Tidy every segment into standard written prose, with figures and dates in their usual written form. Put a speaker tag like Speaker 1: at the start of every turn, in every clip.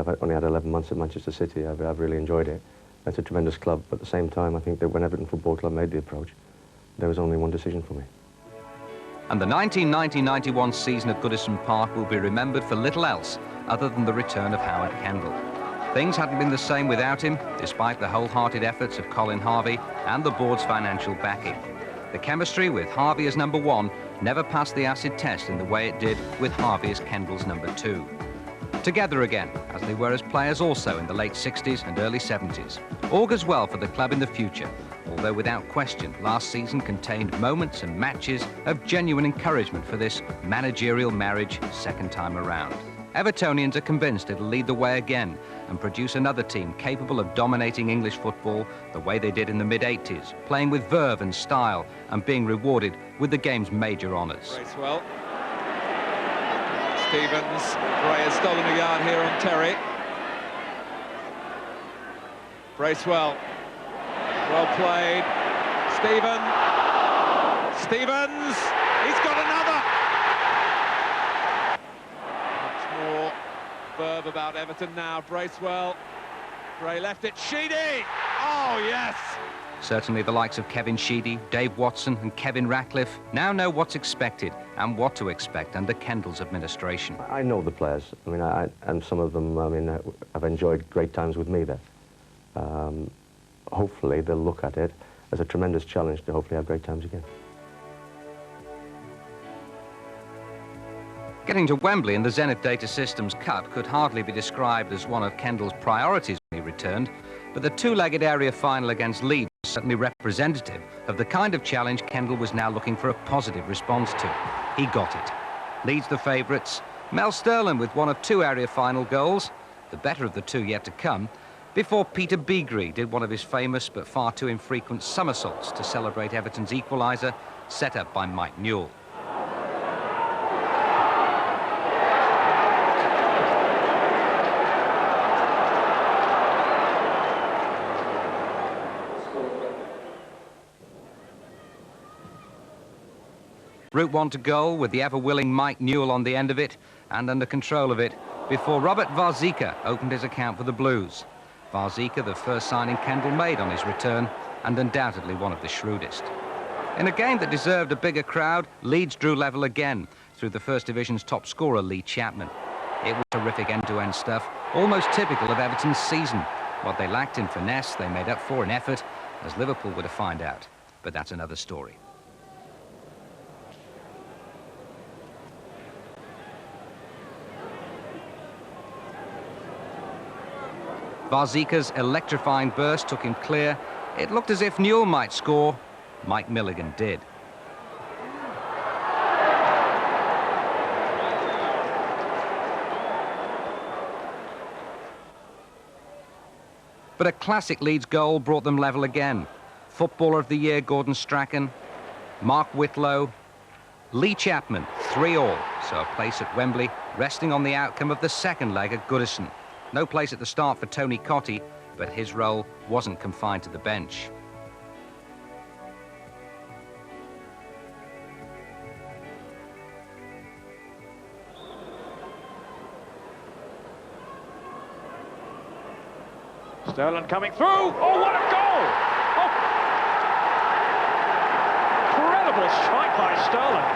Speaker 1: I've only had 11 months at Manchester City. I've really enjoyed it. It's a tremendous club, but at the same time, I think that when Everton Football Club made the approach, there was only one decision for me.
Speaker 2: And the 1990-91 season at Goodison Park will be remembered for little else other than the return of Howard Kendall. Things hadn't been the same without him, despite the wholehearted efforts of Colin Harvey and the board's financial backing. The chemistry with Harvey as number 1 never passed the acid test in the way it did with Harvey as Kendall's number 2. Together again, as they were as players also in the late 60s and early 70s. Augurs well for the club in the future, although without question, last season contained moments and matches of genuine encouragement for this managerial marriage second time around. Evertonians are convinced it'll lead the way again and produce another team capable of dominating English football the way they did in the mid-80s, playing with verve and style and being rewarded with the game's major honours.
Speaker 3: Well. Stevens, Gray has stolen a yard here on Terry. Bracewell, well played. Stevens, he's got another! Much more verve about Everton now. Bracewell, Gray left it, Sheedy! Oh, yes!
Speaker 2: Certainly the likes of Kevin Sheedy, Dave Watson and Kevin Ratcliffe now know what's expected and what to expect under Kendall's administration.
Speaker 1: I know the players. I mean, and some of them, I mean, have enjoyed great times with me there. Hopefully they'll look at it as a tremendous challenge to hopefully have great times again.
Speaker 2: Getting to Wembley in the Zenith Data Systems Cup could hardly be described as one of Kendall's priorities when he returned, but the two-legged area final against Leeds was certainly representative of the kind of challenge Kendall was now looking for a positive response to. He got it. Leeds the favourites, Mel Sterling with one of 2 area final goals, the better of the 2 yet to come, before Peter Beagrie did one of his famous but far too infrequent somersaults to celebrate Everton's equaliser, set up by Mike Newell. Route 1 to goal with the ever-willing Mike Newell on the end of it and under control of it before Robert Varzika opened his account for the Blues. Varzika, the first signing Kendall made on his return and undoubtedly one of the shrewdest. In a game that deserved a bigger crowd, Leeds drew level again through the First Division's top scorer, Lee Chapman. It was terrific end-to-end stuff, almost typical of Everton's season. What they lacked in finesse, they made up for in effort, as Liverpool were to find out. But that's another story. Varzika's electrifying burst took him clear. It looked as if Newell might score. Mike Milligan did. But a classic Leeds goal brought them level again. Footballer of the Year Gordon Strachan, Mark Whitlow, Lee Chapman, 3-3. So a place at Wembley, resting on the outcome of the second leg at Goodison. No place at the start for Tony Cottee, but his role wasn't confined to the bench.
Speaker 3: Sterling coming through. Oh, what a goal! Oh. Incredible strike by Sterling.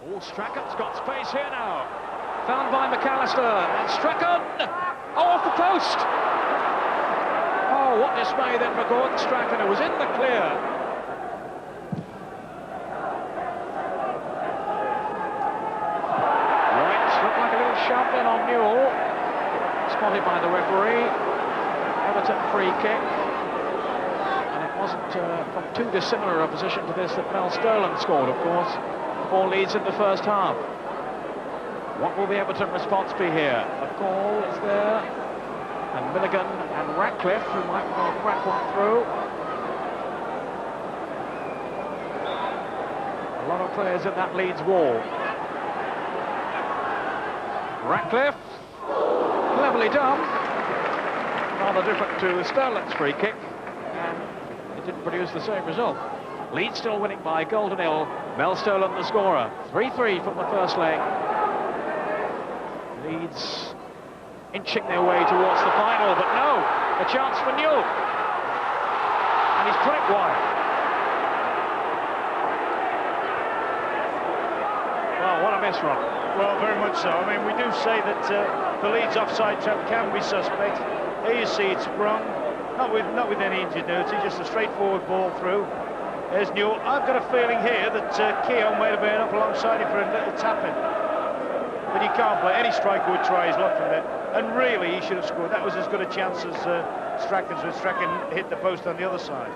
Speaker 3: Oh, Strachan's got space here now. Found by McAllister, and Strachan! Oh, off the post! Oh, what dismay then for Gordon Strachan, who was in the clear. Right, looked like a little shove then on Newell. Spotted by the referee. Everton free kick. And it wasn't from too dissimilar a position to this that Mel Sterling scored, of course, 4 leads in the first half. What will the Everton response be here? A call is there, and Milligan and Ratcliffe, who might well crack one through. A lot of players in that Leeds wall. Ratcliffe, cleverly done. Rather different to Sterling's free kick, and it didn't produce the same result. Leeds still winning by goal to nil. Mel Sterling the scorer. 3-3 from the first leg. Leeds inching their way towards the final, but no, a chance for Newell. And he's put it wide. Well, what a miss, Rob.
Speaker 4: Well, very much so. I mean, we do say that the Leeds offside trap can be suspect. Here you see it sprung, not with any ingenuity, just a straightforward ball through. There's Newell. I've got a feeling here that Keogh may have been up alongside him for a little tap-in. But he can't play. Any striker would try his luck from there. And really, he should have scored. That was as good a chance as Strachan's, when Strachan hit the post on the other side.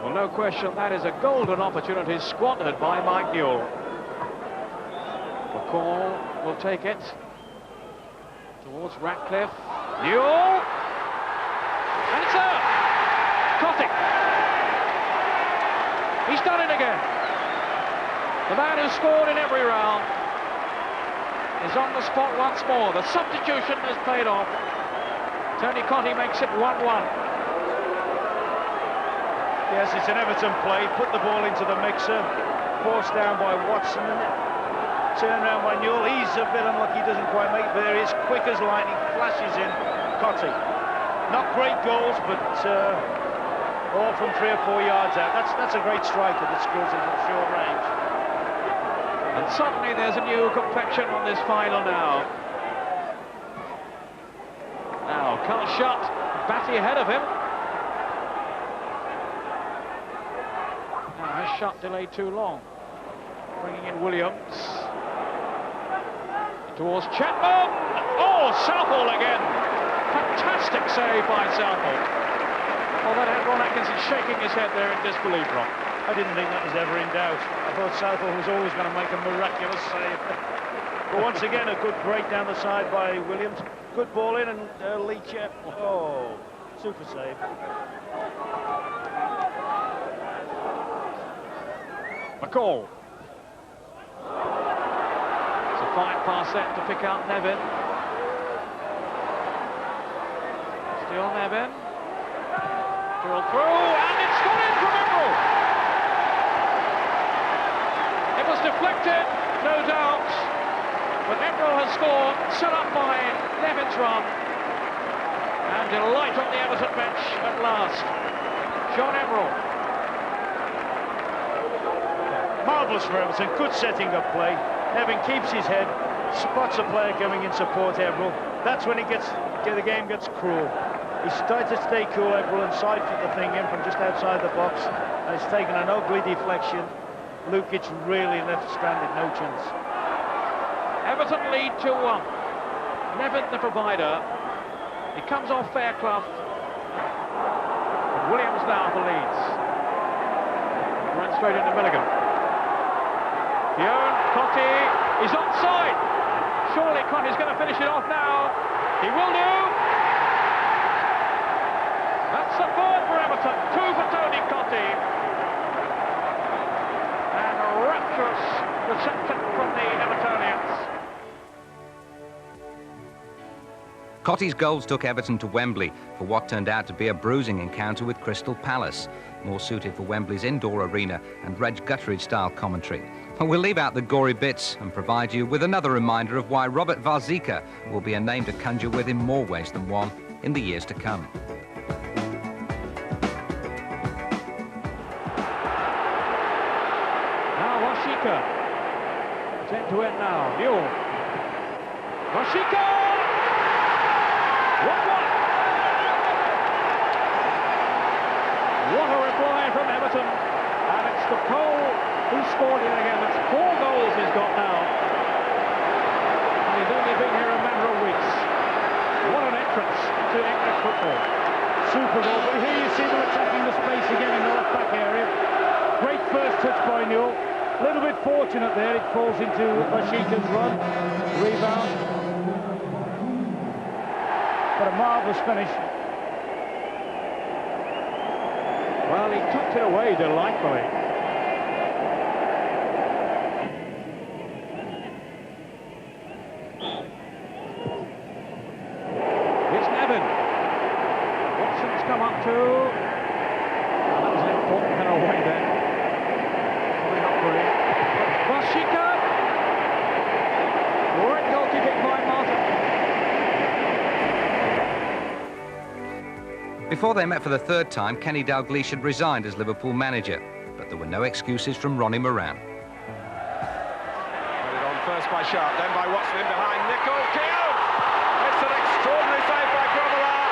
Speaker 3: Well, no question, that is a golden opportunity squandered by Mike Newell. McCall will take it towards Ratcliffe. Newell! And it's there! Cotting! He's done it again. The man who scored in every round is on the spot once more. The substitution has paid off. Tony Cottee makes it 1-1.
Speaker 4: Yes, it's an Everton play. Put the ball into the mixer. Forced down by Watson. Turned around by Newell. He's a bit unlucky, doesn't quite make it, but there he is, quick as lightning, flashes in. Cottee. Not great goals, but all from 3 or 4 yards out. That's a great striker that scores it from short range.
Speaker 3: And suddenly there's a new complexion on this final now. Now, Carl Shutt, Batty ahead of him. Now, has Shutt delayed too long? Bringing in Williams. Towards Chapman. Oh, Southall again. Fantastic save by Southall. Oh, that had Ron Atkinson shaking his head there in disbelief, Ron.
Speaker 4: I didn't think that was ever in doubt. I thought Southall was always going to make a miraculous save. But once again, a good break down the side by Williams. Good ball in, and Leach. Oh, super save.
Speaker 3: McCall. It's a fine pass set to pick out Nevin. Still Nevin. Drilled through, and it's gone in from Emerald. It was deflected, no doubt, but Emerald has scored, set up by Nevin's run, and delight on the Everton bench at last. John Emerald.
Speaker 4: Marvellous for Everton, good setting up play. Nevin keeps his head, spots a player coming in support Emerald. That's when the game gets cruel. He's tried to stay cool, Emerald, and side-foot the thing in from just outside the box, and it's taken an ugly deflection. Lukic really left stranded, no chance.
Speaker 3: Everton lead 2-1. Nevin the provider. He comes off Fairclough. And Williams now for Leeds. Runs straight into Milligan. Bjorn Cottee is onside. Surely Cottee's going to finish it off now. He will do. That's the third for Everton. 2 for Tony Cottee. And a rapturous reception from the Evertonians.
Speaker 2: Cottie's goals took Everton to Wembley for what turned out to be a bruising encounter with Crystal Palace, more suited for Wembley's indoor arena and Reg Gutteridge-style commentary. And we'll leave out the gory bits and provide you with another reminder of why Robert Warzika will be a name to conjure with in more ways than one in the years to come.
Speaker 3: Now Warzika. It's end to end now. Newell. Warzika! 1-1. What a reply from Everton. And it's the Cole who scored it again. It's 4 goals he's got now. And he's only been here a matter of weeks. What an entrance to English football.
Speaker 4: Super goal, but here you see them attacking the space again in the left-back area. Great first touch by Newell. A little bit fortunate there, it falls into Warzika's run. Rebound. But a marvellous finish.
Speaker 3: Well, he tucked it away delightfully. Here's Nevin. Watson's come up too. Well, that was an important header away then. Probably not brilliant. Warzika. Great goalkeeping by
Speaker 2: Before they met for the third time, Kenny Dalglish had resigned as Liverpool manager, but there were no excuses from Ronnie Moran.
Speaker 5: Put it on first by Sharp, then by Watson in behind Nicol Keogh. It's an extraordinary save by Grobbelaar,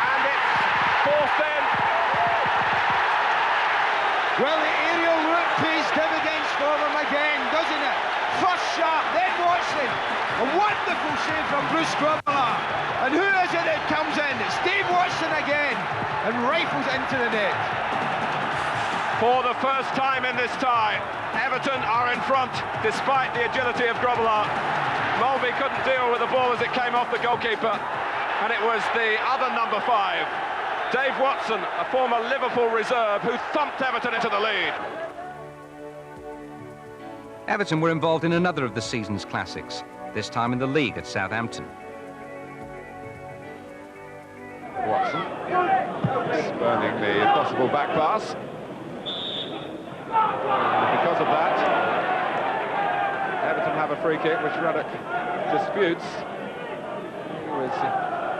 Speaker 5: and it's forced in.
Speaker 6: Well, the aerial route pays dividends for them again, doesn't it? First Sharp, then Watson. A wonderful save from Bruce Grobbelaar. And who is it that comes in? It's Dave Watson again, and rifles into the net.
Speaker 5: For the first time in this tie, Everton are in front, despite the agility of Grobbelaar. Mulvey couldn't deal with the ball as it came off the goalkeeper, and it was the other number 5, Dave Watson, a former Liverpool reserve, who thumped Everton into the lead.
Speaker 2: Everton were involved in another of the season's classics, this time in the league at Southampton.
Speaker 5: Watson spurning the possible back pass. Because of that, Everton have a free kick which Ruddock disputes. He was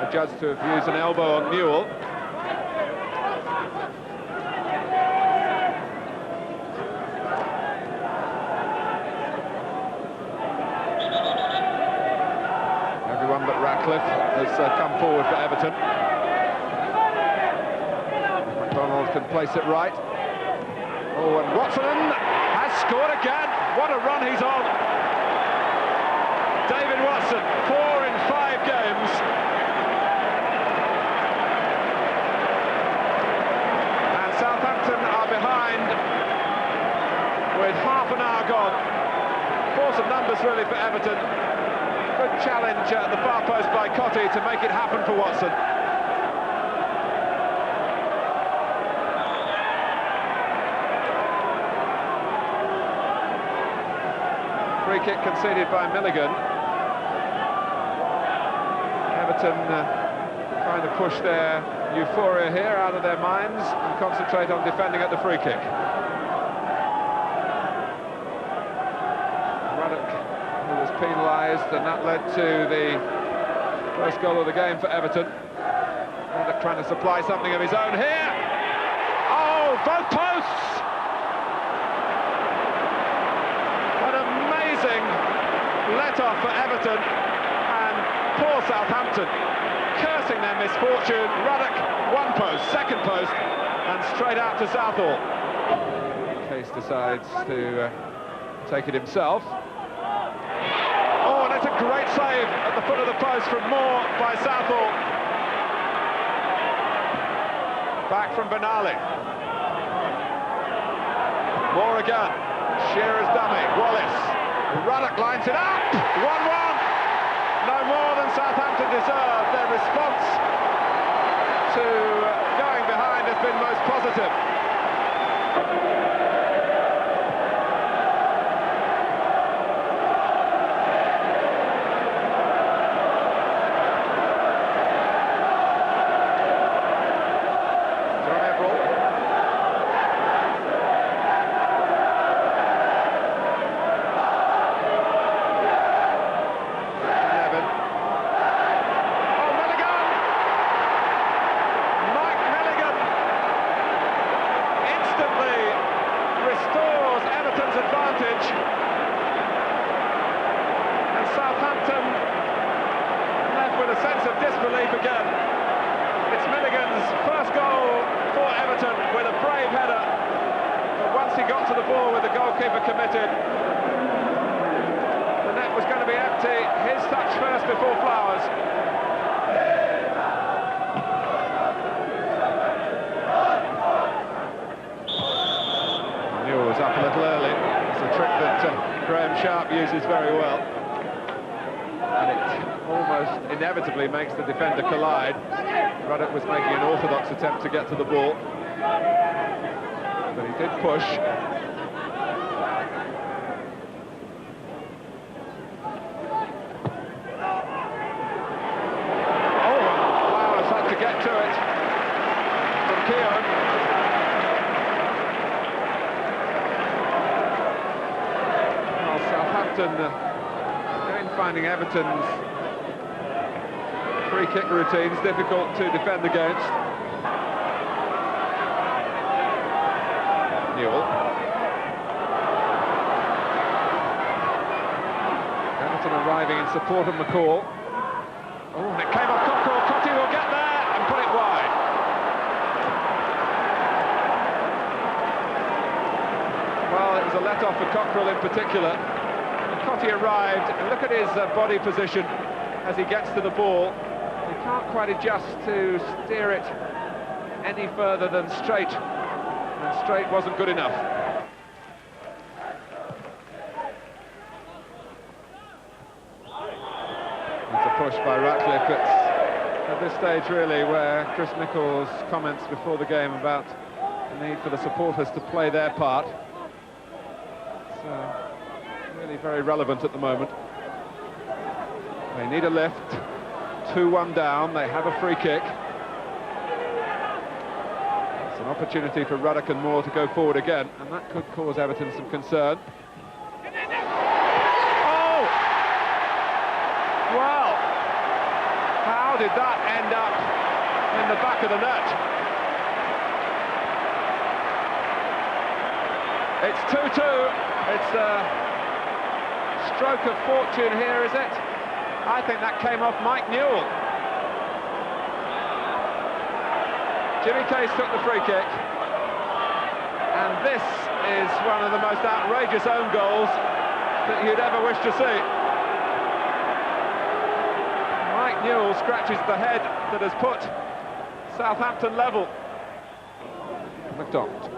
Speaker 5: adjudged to have used an elbow on Newell. Everyone but Ratcliffe has come forward for Everton. McDonald can place it right. Oh, and Watson has scored again. What a run he's on. David Watson, 4 in 5 games. And Southampton are behind with half an hour gone. Force of numbers really for Everton. Good challenge at the far post by Cottee to make it happen for Watson. Free kick conceded by Milligan. Everton trying to push their euphoria here out of their minds and concentrate on defending at the free kick. Ruddock, who was penalised, and that led to the first goal of the game for Everton. Ruddock trying to supply something of his own here. Oh, both posts! Let-off for Everton, and poor Southampton cursing their misfortune. Ruddock, one post, second post, and straight out to Southall. Case decides to take it himself. Oh, and it's a great save at the foot of the post from Moore by Southall. Back from Benali. Moore again. Shearer's dummy. Wallace. Ruddock lines it up, 1-1. No more than Southampton deserved. Their response to going behind has been most positive. Inevitably makes the defender collide. Ruddock was making an orthodox attempt to get to the ball, but he did push. Oh, Flowers had to get to it from Keogh. Well, Southampton again finding Everton's free kick routines, difficult to defend against. Newell. Everton arriving in support of McCall. Oh, and it came off Cockrell. Cottee will get there and put it wide. Well, it was a let-off for Cockrell in particular. Cottee arrived, and look at his body position as he gets to the ball. He can't quite adjust to steer it any further than straight, and straight wasn't good enough. It's a push by Ratcliffe. It's at this stage really where Chris Nicholls' comments before the game about the need for the supporters to play their part. So, really very relevant at the moment. They need a lift. 2-1 down. They have a free kick. It's an opportunity for Ruddock and Moore to go forward again, and that could cause Everton some concern. Oh! Well, how did that end up in the back of the net? It's 2-2. It's a stroke of fortune here, is it? I think that came off Mike Newell. Jimmy Case took the free kick. And this is one of the most outrageous own goals that you'd ever wish to see. Mike Newell scratches the head that has put Southampton level. McDonald.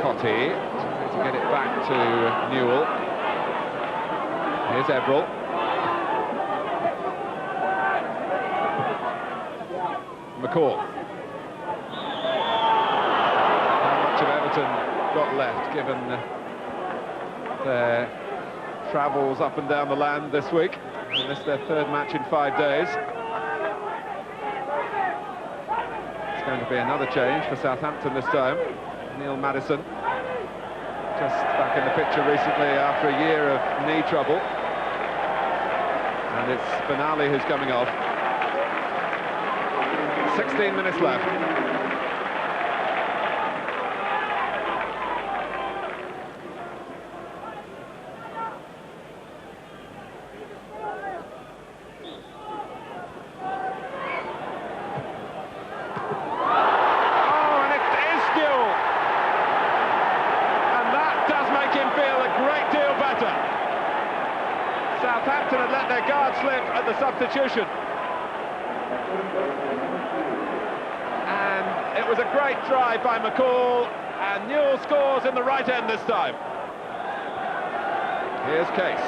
Speaker 5: Cottee trying to get it back to Newell. Here's Everall. McCall. How much of Everton got left, given their travels up and down the land this week? And this is their third match in 5 days. It's going to be another change for Southampton this time. Neil Maddison, just back in the picture recently after a year of knee trouble. And it's Benali who's coming off. 16 minutes left. Southampton had let their guard slip at the substitution. And it was a great drive by McCall, and Newell scores in the right end this time. Here's Case.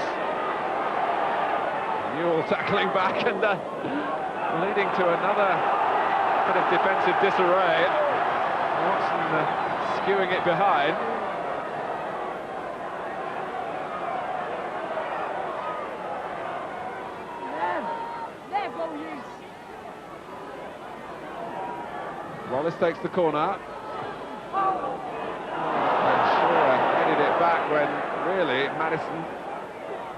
Speaker 5: Newell tackling back and leading to another bit of defensive disarray. Watson skewing it behind. Wallace takes the corner. And Shaw headed it back when really Maddison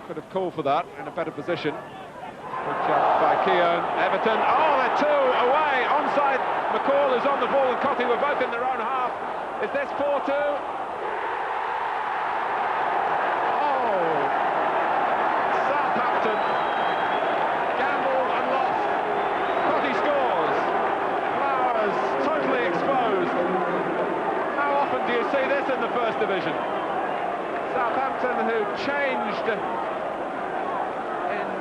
Speaker 5: could have called for that in a better position. Good job by Keown. Everton, oh, they're two away, onside. McCall is on the ball and Cottee were both in their own half. Is this 4-2? Oh, Southampton gambled and lost. Cottee scores. Flowers totally exposed. How often do you see this in the First Division? Southampton, who changed in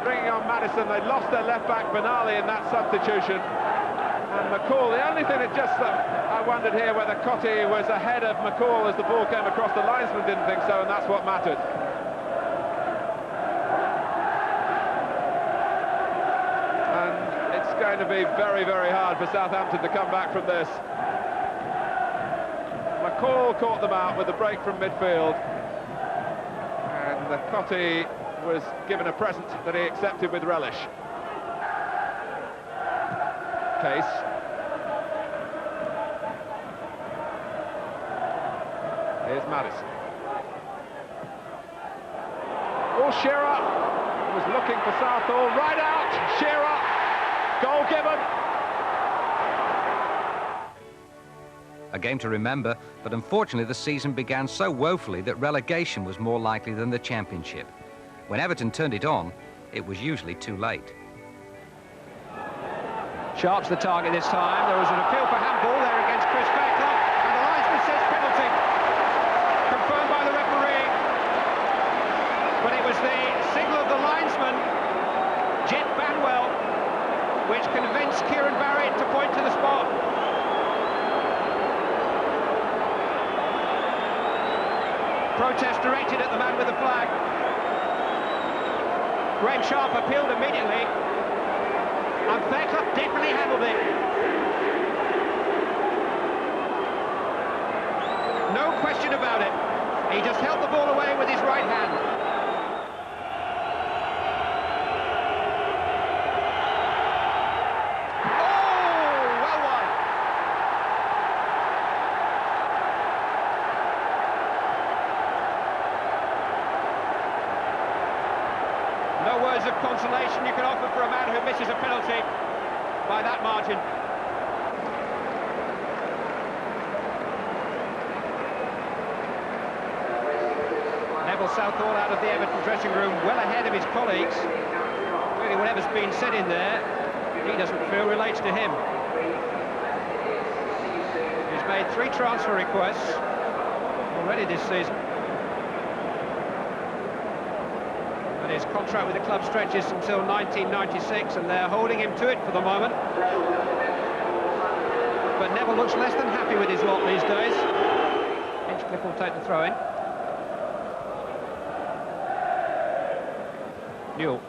Speaker 5: bringing on Maddison, they lost their left-back Benali in that substitution. And McCall, the only thing that just I wondered here whether Cottee was ahead of McCall as the ball came across the linesman, didn't think so, and that's what mattered. And it's going to be very, very hard for Southampton to come back from this. McCall caught them out with the break from midfield, and Cottee was given a present that he accepted with relish. Case. Here's Maddison. Oh, Shearer was looking for Southall, right out, Shearer,
Speaker 4: Goal given.
Speaker 2: A game to remember, but unfortunately the season began so woefully that relegation was more likely than the Championship. When Everton turned it on, it was usually too late.
Speaker 3: Sharp's the target this time. There was an appeal for handball there against Chris Fairclough, and the linesman says penalty. Confirmed by the referee. But it was the signal of the linesman, Jet Banwell, which convinced Kieran Barrett to point to the spot. Protest directed at the man with the flag. Graham Sharp appealed immediately, and Fairclough definitely handled it. No question about it. He just held the ball away with his right hand. No words of consolation you can offer for a man who misses a penalty by that margin. Neville Southall out of the Everton dressing room, well ahead of his colleagues. Really, whatever's been said in there, he doesn't feel relates to him. He's made 3 transfer requests already this season. His contract with the club stretches until 1996, and they're holding him to it for the moment. But Neville looks less than happy with his lot these days. Hinchcliffe will take the throw-in. Newell.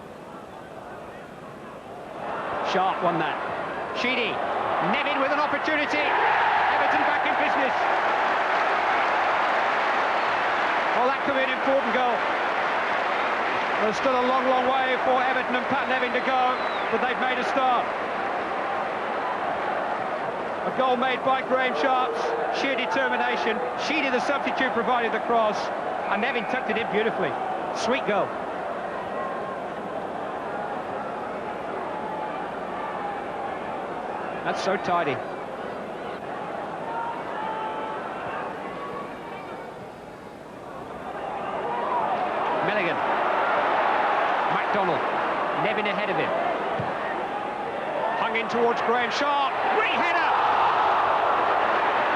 Speaker 3: Sharp won that. Sheedy. Nevin with an opportunity. Everton back in business. Well, that could be an important goal. There's still a long, long way for Everton and Pat Nevin to go, but they've made a start. A goal made by Graham Sharp's sheer determination. Sheedy, the substitute, provided the cross, and Nevin tucked it in beautifully. Sweet goal. That's so tidy. Milligan. MacDonald, Nevin ahead of him. Hung in towards Graham Sharp. Great header!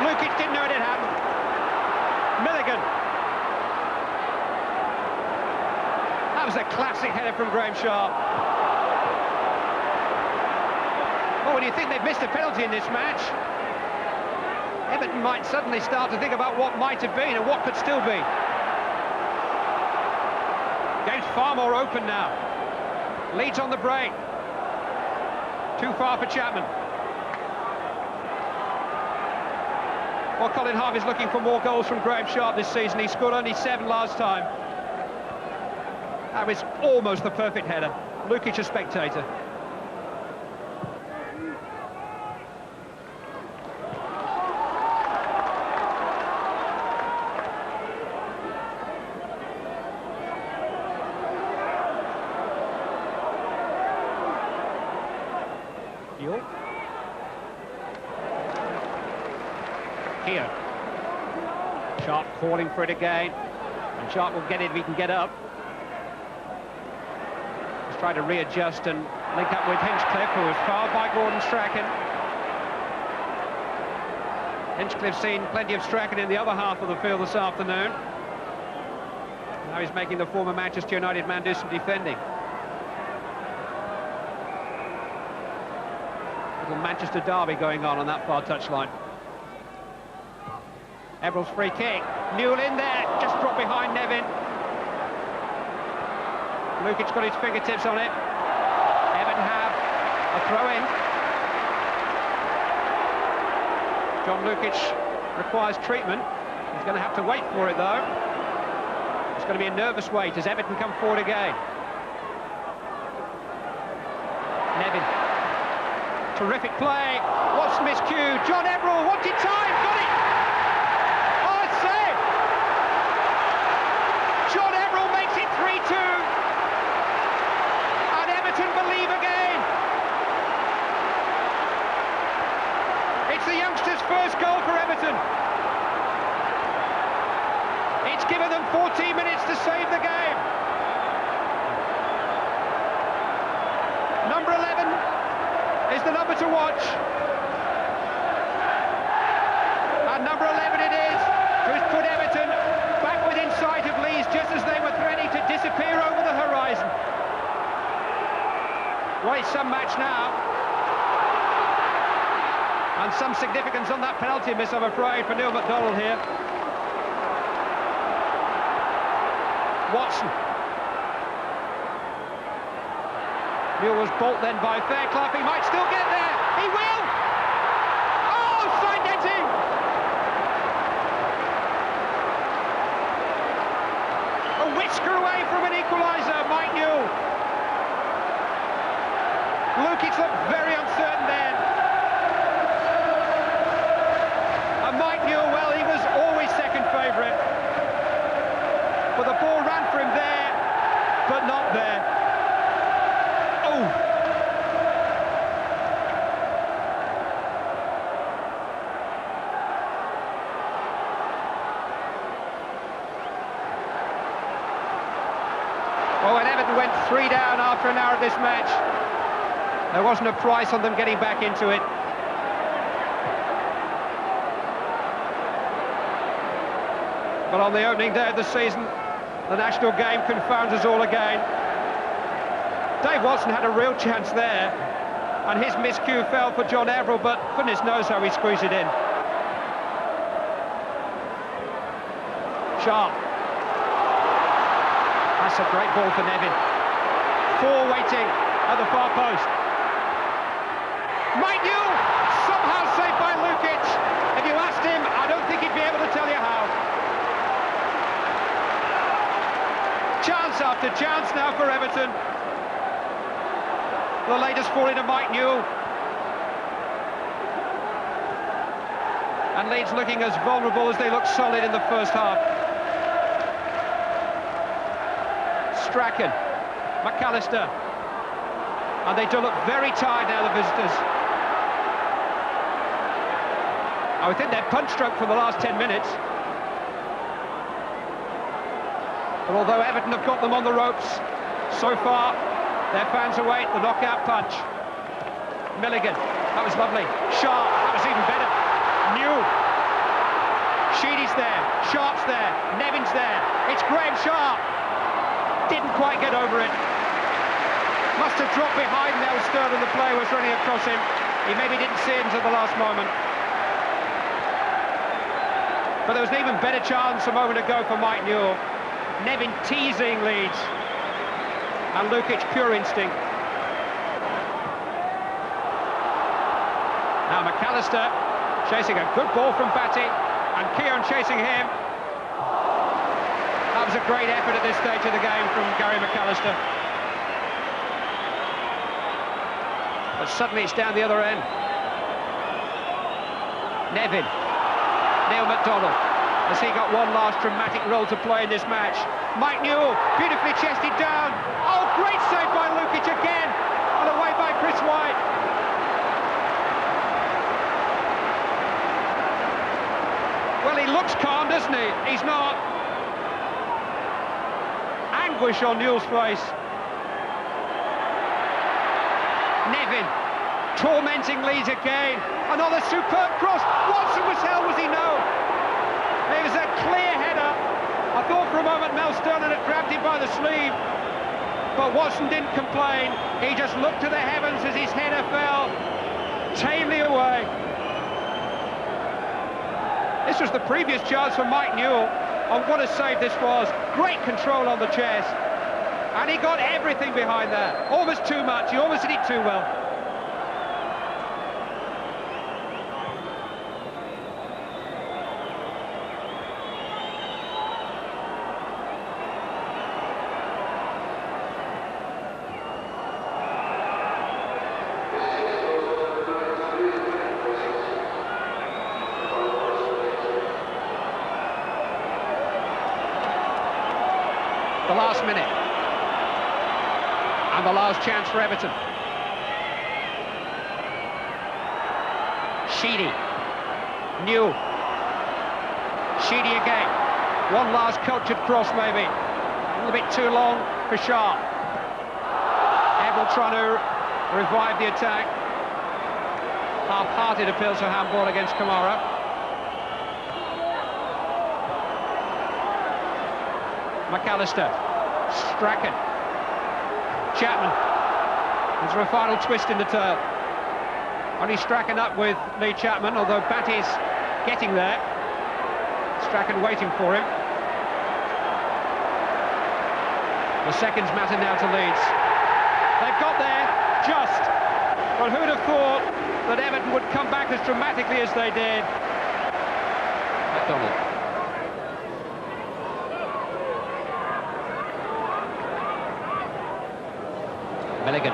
Speaker 3: Lukic didn't know it had happened. Milligan. That was a classic header from Graham Sharp. Well, when you think they've missed a penalty in this match, Everton might suddenly start to think about what might have been and what could still be. Game's far more open now. Leads on the break. Too far for Chapman. Well, Colin Harvey's looking for more goals from Graham Sharp this season. He scored only 7 last time. That was almost the perfect header. Lukic a spectator. Here. Sharp calling for it again, and Sharp will get it if he can get up. He's trying to readjust and link up with Hinchcliffe, who was fouled by Gordon Strachan. Hinchcliffe's seen plenty of Strachan in the other half of the field this afternoon. Now he's making the former Manchester United man do some defending. Little Manchester derby going on that far touchline. Everill's free kick. Newell in there, just dropped behind Nevin. Lukic got his fingertips on it. Everton have a throw-in. John Lukic requires treatment. He's going to have to wait for it, though. It's going to be a nervous wait as Everton come forward again. Nevin. Terrific play. What's miscued? John Everell wanted time, got it! Oh, it's saved! John Everell makes it 3-2. And Everton believe again.
Speaker 7: first goal for Everton. It's given them 14 minutes to save the game. Number 11 is the number to watch. And number 11 it is, who's put Everton back within sight of Leeds just as they were threatening to disappear over the horizon. Well, it's some match now. And some significance on that penalty miss, I'm afraid, for Neil MacDonald here. Watson. Neil was baulked then by Fairclough. He might still get there. He will! Oh, side netting! A whisker away from an equaliser, Mike Newell. Lukic looked very uncertain then. And Mike Newell, well, he was always second favourite. But the ball ran for him there, but not there. Oh! Oh, and Everton went 3 down after an hour of this match. There wasn't a price on them getting back into it. But on the opening day of the season, the national game confounds us all again. Dave Watson had a real chance there, and his miscue fell for John Everell, but goodness knows how he squeezed it in. Sharp. That's a great ball for Nevin. 4 waiting at the far post. Mike Newell, somehow saved by Lukic. If you asked him, I don't think he'd be able to tell you how. Chance after chance now for Everton. The latest fall into Mike Newell. And Leeds looking as vulnerable as they looked solid in the first half. Strachan, McAllister. And they do look very tired now, the visitors. I would think they're punch-drunk for the last 10 minutes. But although Everton have got them on the ropes, so far, their fans await the knockout punch. Milligan, that was lovely. Sharp, that was even better. Newell. Sheedy's there, Sharp's there, Nevin's there. It's Graham Sharp. Didn't quite get over it. Must have dropped behind Nell Sterling, the player was running across him. He maybe didn't see it until the last moment. But there was an even better chance a moment ago for Mike Newell. Nevin teasing Leeds. And Lukic, pure instinct. Now McAllister chasing a good ball from Batty. And Keown chasing him. That was a great effort at this stage of the game from Gary McAllister. But suddenly it's down the other end. Nevin. Neil MacDonald. Has he got one last dramatic role to play in this match? Mike Newell, beautifully chested down. Oh, great save by Lukic again. And away by Chris White. Well, he looks calm, doesn't he? He's not. Anguish on Newell's face. Nevin, tormenting Leeds again. Another superb cross. Watson was held, was he? No. It was a clear header. I thought for a moment Mel Sterling had grabbed him by the sleeve. But Watson didn't complain. He just looked to the heavens as his header fell tamely away. This was the previous chance for Mike Newell. And what a save this was. Great control on the chest. And he got everything behind that. Almost too much. He almost did it too well. The last minute. And the last chance for Everton. Sheedy. New. Sheedy again. One last cultured cross, maybe. A little bit too long for Sharp. Ebel trying to revive the attack. Half-hearted appeals for handball against Kamara. McAllister. Strachan. Chapman. Is there a final twist in the tail? Only Strachan up with Lee Chapman, although Batty's getting there. Strachan waiting for him. The seconds matter now to Leeds. They've got there, just. But who'd have thought that Everton would come back as dramatically as they did? McDonald. Milligan.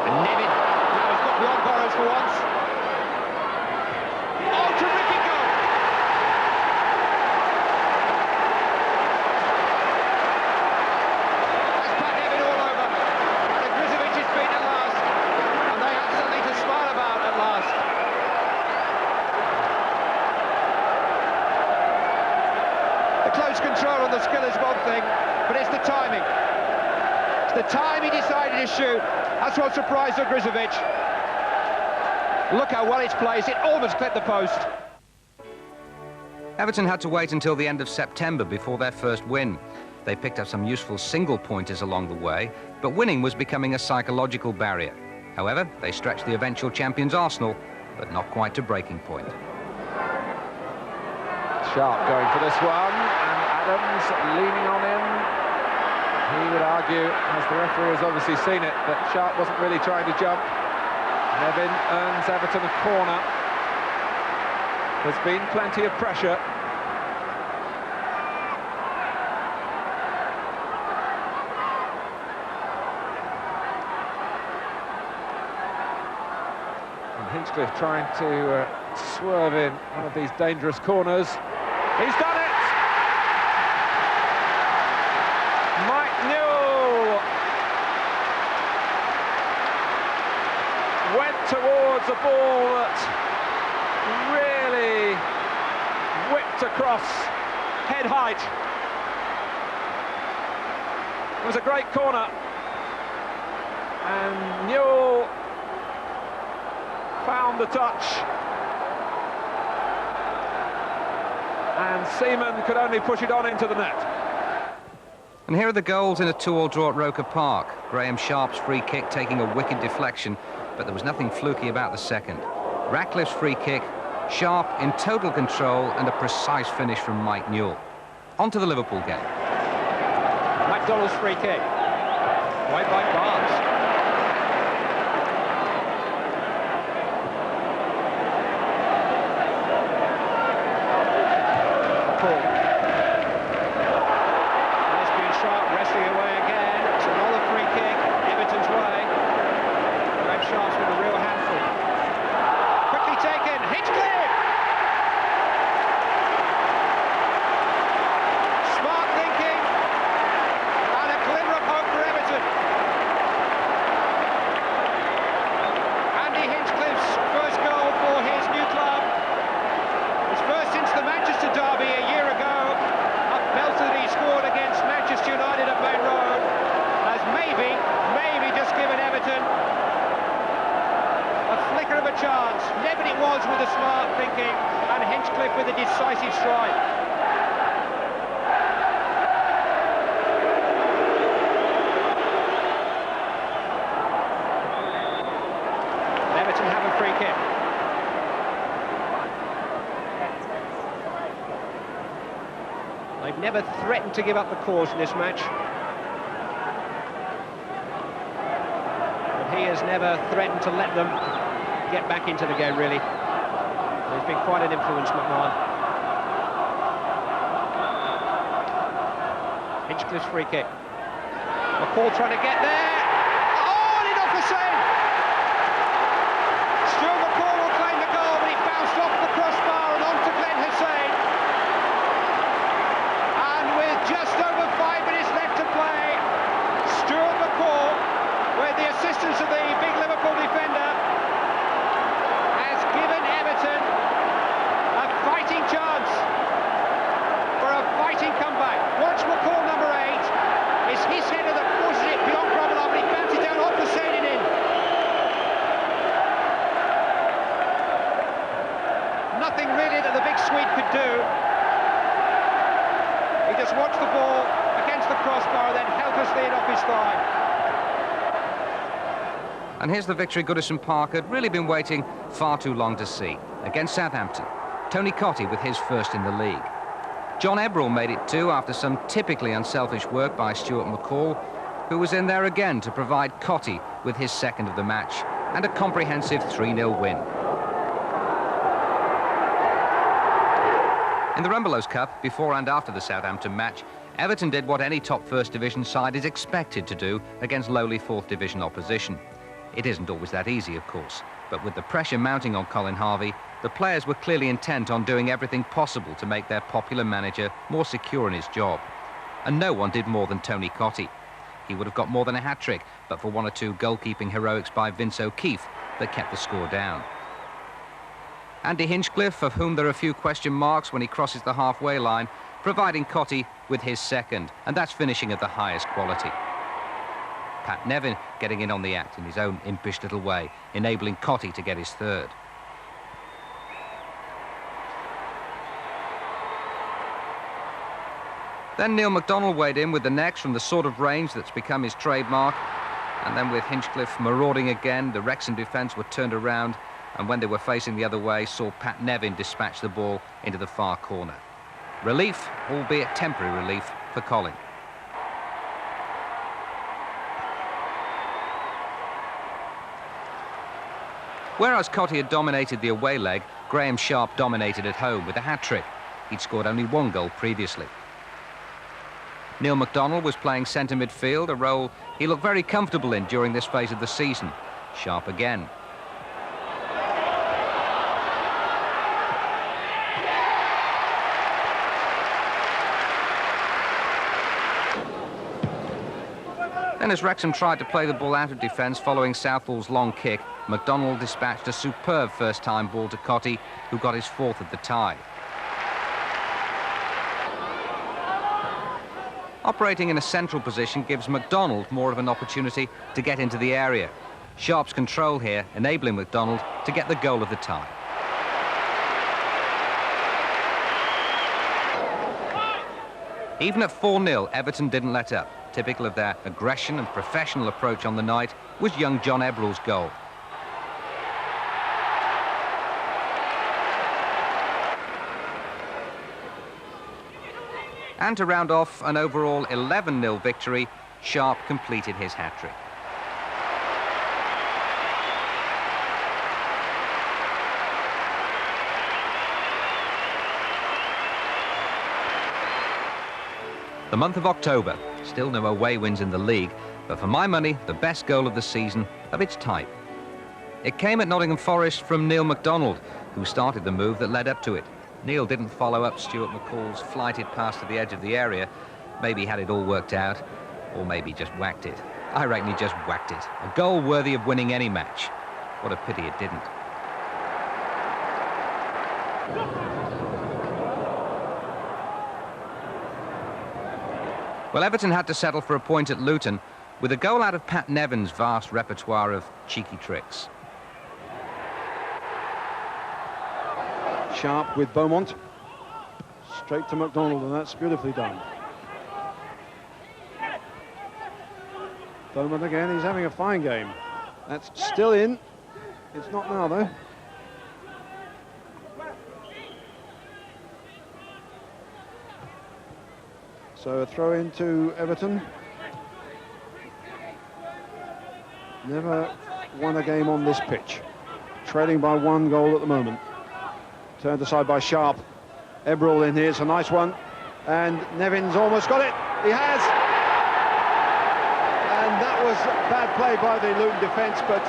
Speaker 7: And Nevin. Now he's got beyond Burrows for once. Oh, terrific goal! That's Pat Nevin all over. And Grizovic is beaten at last. And they have something to smile about at last. The close control on the skill is one thing, but it's the timing. It's the time he decided to shoot. That's what surprised Grizovic. Look how well it's placed. It almost clipped the post.
Speaker 2: Everton had to wait until the end of September before their first win. They picked up some useful single-pointers along the way, but winning was becoming a psychological barrier. However, they stretched the eventual champions Arsenal, but not quite to breaking point.
Speaker 5: Sharp going for this one, and Adams leaning on him. He would argue, as the referee has obviously seen it, that Sharp wasn't really trying to jump. Nevin earns Everton a corner. There's been plenty of pressure. And Hinchcliffe trying to swerve in one of these dangerous corners. He's done it! Went towards a ball that really whipped across head height. It was a great corner, and Newell found the touch, and Seaman could only push it on into the net.
Speaker 2: And here are the goals in a 2-2 draw at Roker Park. Graham Sharp's free kick taking a wicked deflection, but there was nothing fluky about the second. Ratcliffe's free kick, Sharp in total control, and a precise finish from Mike Newell. On to the Liverpool game.
Speaker 7: McDonald's free kick. Right by Barnes. Sharp wrestling away again. It's another free kick, Everton's way. Graham Sharp's with a real handful. Quickly taken, Hinchcliffe! Smart thinking, and a glimmer of hope for Everton. Andy Hinchcliffe's first goal for his new club. His first since the Manchester derby a year ago. A belter that he scored against Manchester United at Main Road has maybe just given Everton a flicker of a chance. Nevin it was with the smart thinking, and Hinchcliffe with a decisive strike. Everton have a free kick. They've never threatened to give up the cause in this match. But he has never threatened to let them get back into the game, really. He's been quite an influence, McMahon. Hinchcliffe's free kick. McCall trying to get there. Oh, and he knocked the save! Stuart McCall will claim the goal, but he bounced off the crossbar and on to Glenn Hussein. Just over 5 minutes left to play. Stuart McCall, with the assistance of the big Liverpool defender, has given
Speaker 2: And here's the victory Goodison Park had really been waiting far too long to see. Against Southampton, Tony Cottee with his first in the league. John Ebbrell made it too after some typically unselfish work by Stuart McCall, who was in there again to provide Cottee with his second of the match and a comprehensive 3-0 win. In the Rumbelows Cup, before and after the Southampton match, Everton did what any top First Division side is expected to do against lowly Fourth Division opposition. It isn't always that easy, of course, but with the pressure mounting on Colin Harvey, the players were clearly intent on doing everything possible to make their popular manager more secure in his job. And no one did more than Tony Cottee. He would have got more than a hat-trick, but for one or two goalkeeping heroics by Vince O'Keefe that kept the score down. Andy Hinchcliffe, of whom there are a few question marks when he crosses the halfway line, providing Cottee with his second, and that's finishing at the highest quality. Pat Nevin getting in on the act in his own impish little way, enabling Cottee to get his third. Then Neil MacDonald weighed in with the next from the sort of range that's become his trademark. And then with Hinchcliffe marauding again, the Wrexham defence were turned around, and when they were facing the other way, saw Pat Nevin dispatch the ball into the far corner. Relief, albeit temporary relief, for Colin. Whereas Cottee had dominated the away leg, Graham Sharp dominated at home with a hat-trick. He'd scored only one goal previously. Neil MacDonald was playing centre midfield, a role he looked very comfortable in during this phase of the season. Sharp again. Then as Wrexham tried to play the ball out of defence following Southall's long kick, MacDonald dispatched a superb first-time ball to Cottee, who got his fourth at the tie. Operating in a central position gives MacDonald more of an opportunity to get into the area. Sharp's control here enabling MacDonald to get the goal of the tie. Even at 4-0, Everton didn't let up. Typical of their aggression and professional approach on the night was young John Ebbrell's goal. And to round off an overall 11-0 victory, Sharp completed his hat-trick. The month of October, still no away wins in the league, but for my money, the best goal of the season of its type. It came at Nottingham Forest from Neil MacDonald, who started the move that led up to it. Neil didn't follow up Stuart McCall's flighted pass to the edge of the area. Maybe he had it all worked out, or maybe just whacked it. I reckon he just whacked it. A goal worthy of winning any match. What a pity it didn't. Well, Everton had to settle for a point at Luton with a goal out of Pat Nevin's vast repertoire of cheeky tricks.
Speaker 8: Sharp with Beaumont. Straight to MacDonald, and that's beautifully done. Beaumont again, he's having a fine game. That's still in. It's not now, though. So a throw into Everton. Never won a game on this pitch. Trailing by 1 goal at the moment. Turned aside by Sharp. Ebbrell in here, it's a nice one. And Nevin's almost got it. He has. And that was bad play by the Luton defence, but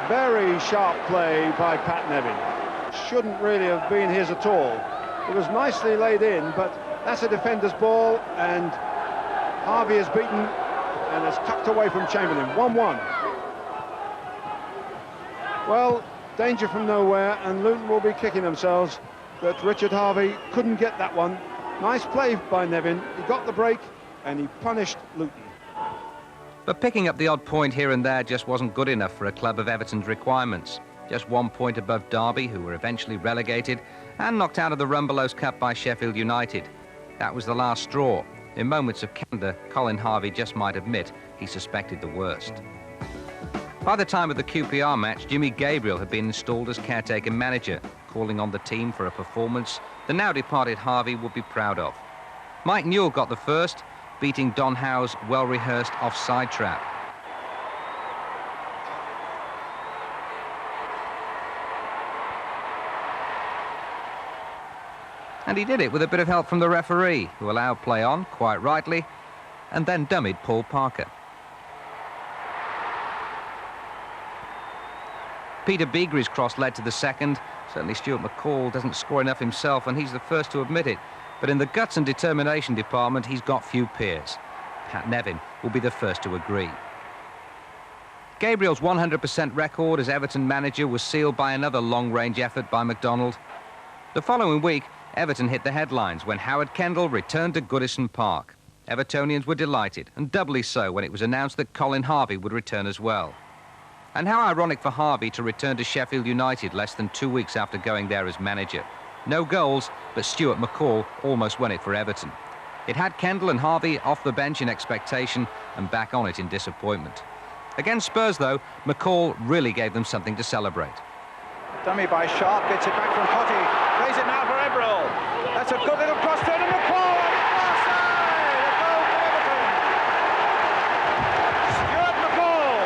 Speaker 8: very sharp play by Pat Nevin. Shouldn't really have been his at all. It was nicely laid in, but that's a defender's ball, and Harvey is beaten and is tucked away from Chamberlain. 1-1. Well, danger from nowhere, and Luton will be kicking themselves that Richard Harvey couldn't get that one. Nice play by Nevin. He got the break, and he punished Luton.
Speaker 2: But picking up the odd point here and there just wasn't good enough for a club of Everton's requirements. Just 1 point above Derby, who were eventually relegated, and knocked out of the Rumbelows Cup by Sheffield United. That was the last straw. In moments of candour, Colin Harvey just might admit he suspected the worst. By the time of the QPR match, Jimmy Gabriel had been installed as caretaker manager, calling on the team for a performance the now departed Harvey would be proud of. Mike Newell got the first, beating Don Howe's well-rehearsed offside trap. And he did it with a bit of help from the referee, who allowed play on, quite rightly, and then dummied Paul Parker. Peter Beagrie's cross led to the second. Certainly Stuart McCall doesn't score enough himself, and he's the first to admit it. But in the guts and determination department, he's got few peers. Pat Nevin will be the first to agree. Gabriel's 100% record as Everton manager was sealed by another long-range effort by MacDonald. The following week, Everton hit the headlines when Howard Kendall returned to Goodison Park. Evertonians were delighted, and doubly so when it was announced that Colin Harvey would return as well. And how ironic for Harvey to return to Sheffield United less than 2 weeks after going there as manager. No goals, but Stuart McCall almost won it for Everton. It had Kendall and Harvey off the bench in expectation and back on it in disappointment. Against Spurs, though, McCall really gave them something to celebrate.
Speaker 7: Dummy by Sharp, gets it back from Potty, plays it now for Ebrel. That's a good little cross turn to McCall on the far side. A goal for Everton. Stuart McCall.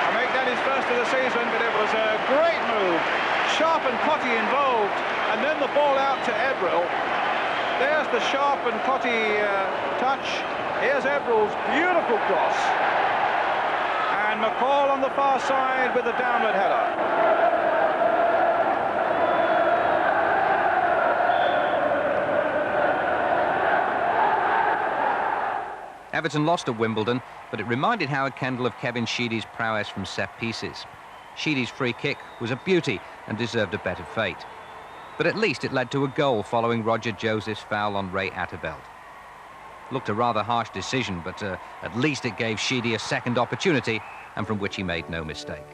Speaker 7: I make that his first of the season, but it was a great move. Sharp and Potty involved, and then the ball out to Ebrel. There's the Sharp and Potty touch. Here's Ebrel's beautiful cross. And McCall on the far side with a downward header.
Speaker 2: Everton lost at Wimbledon, but it reminded Howard Kendall of Kevin Sheedy's prowess from set pieces. Sheedy's free kick was a beauty and deserved a better fate. But at least it led to a goal following Roger Joseph's foul on Ray Atterbelt. Looked a rather harsh decision, but at least it gave Sheedy a second opportunity, and from which he made no mistake.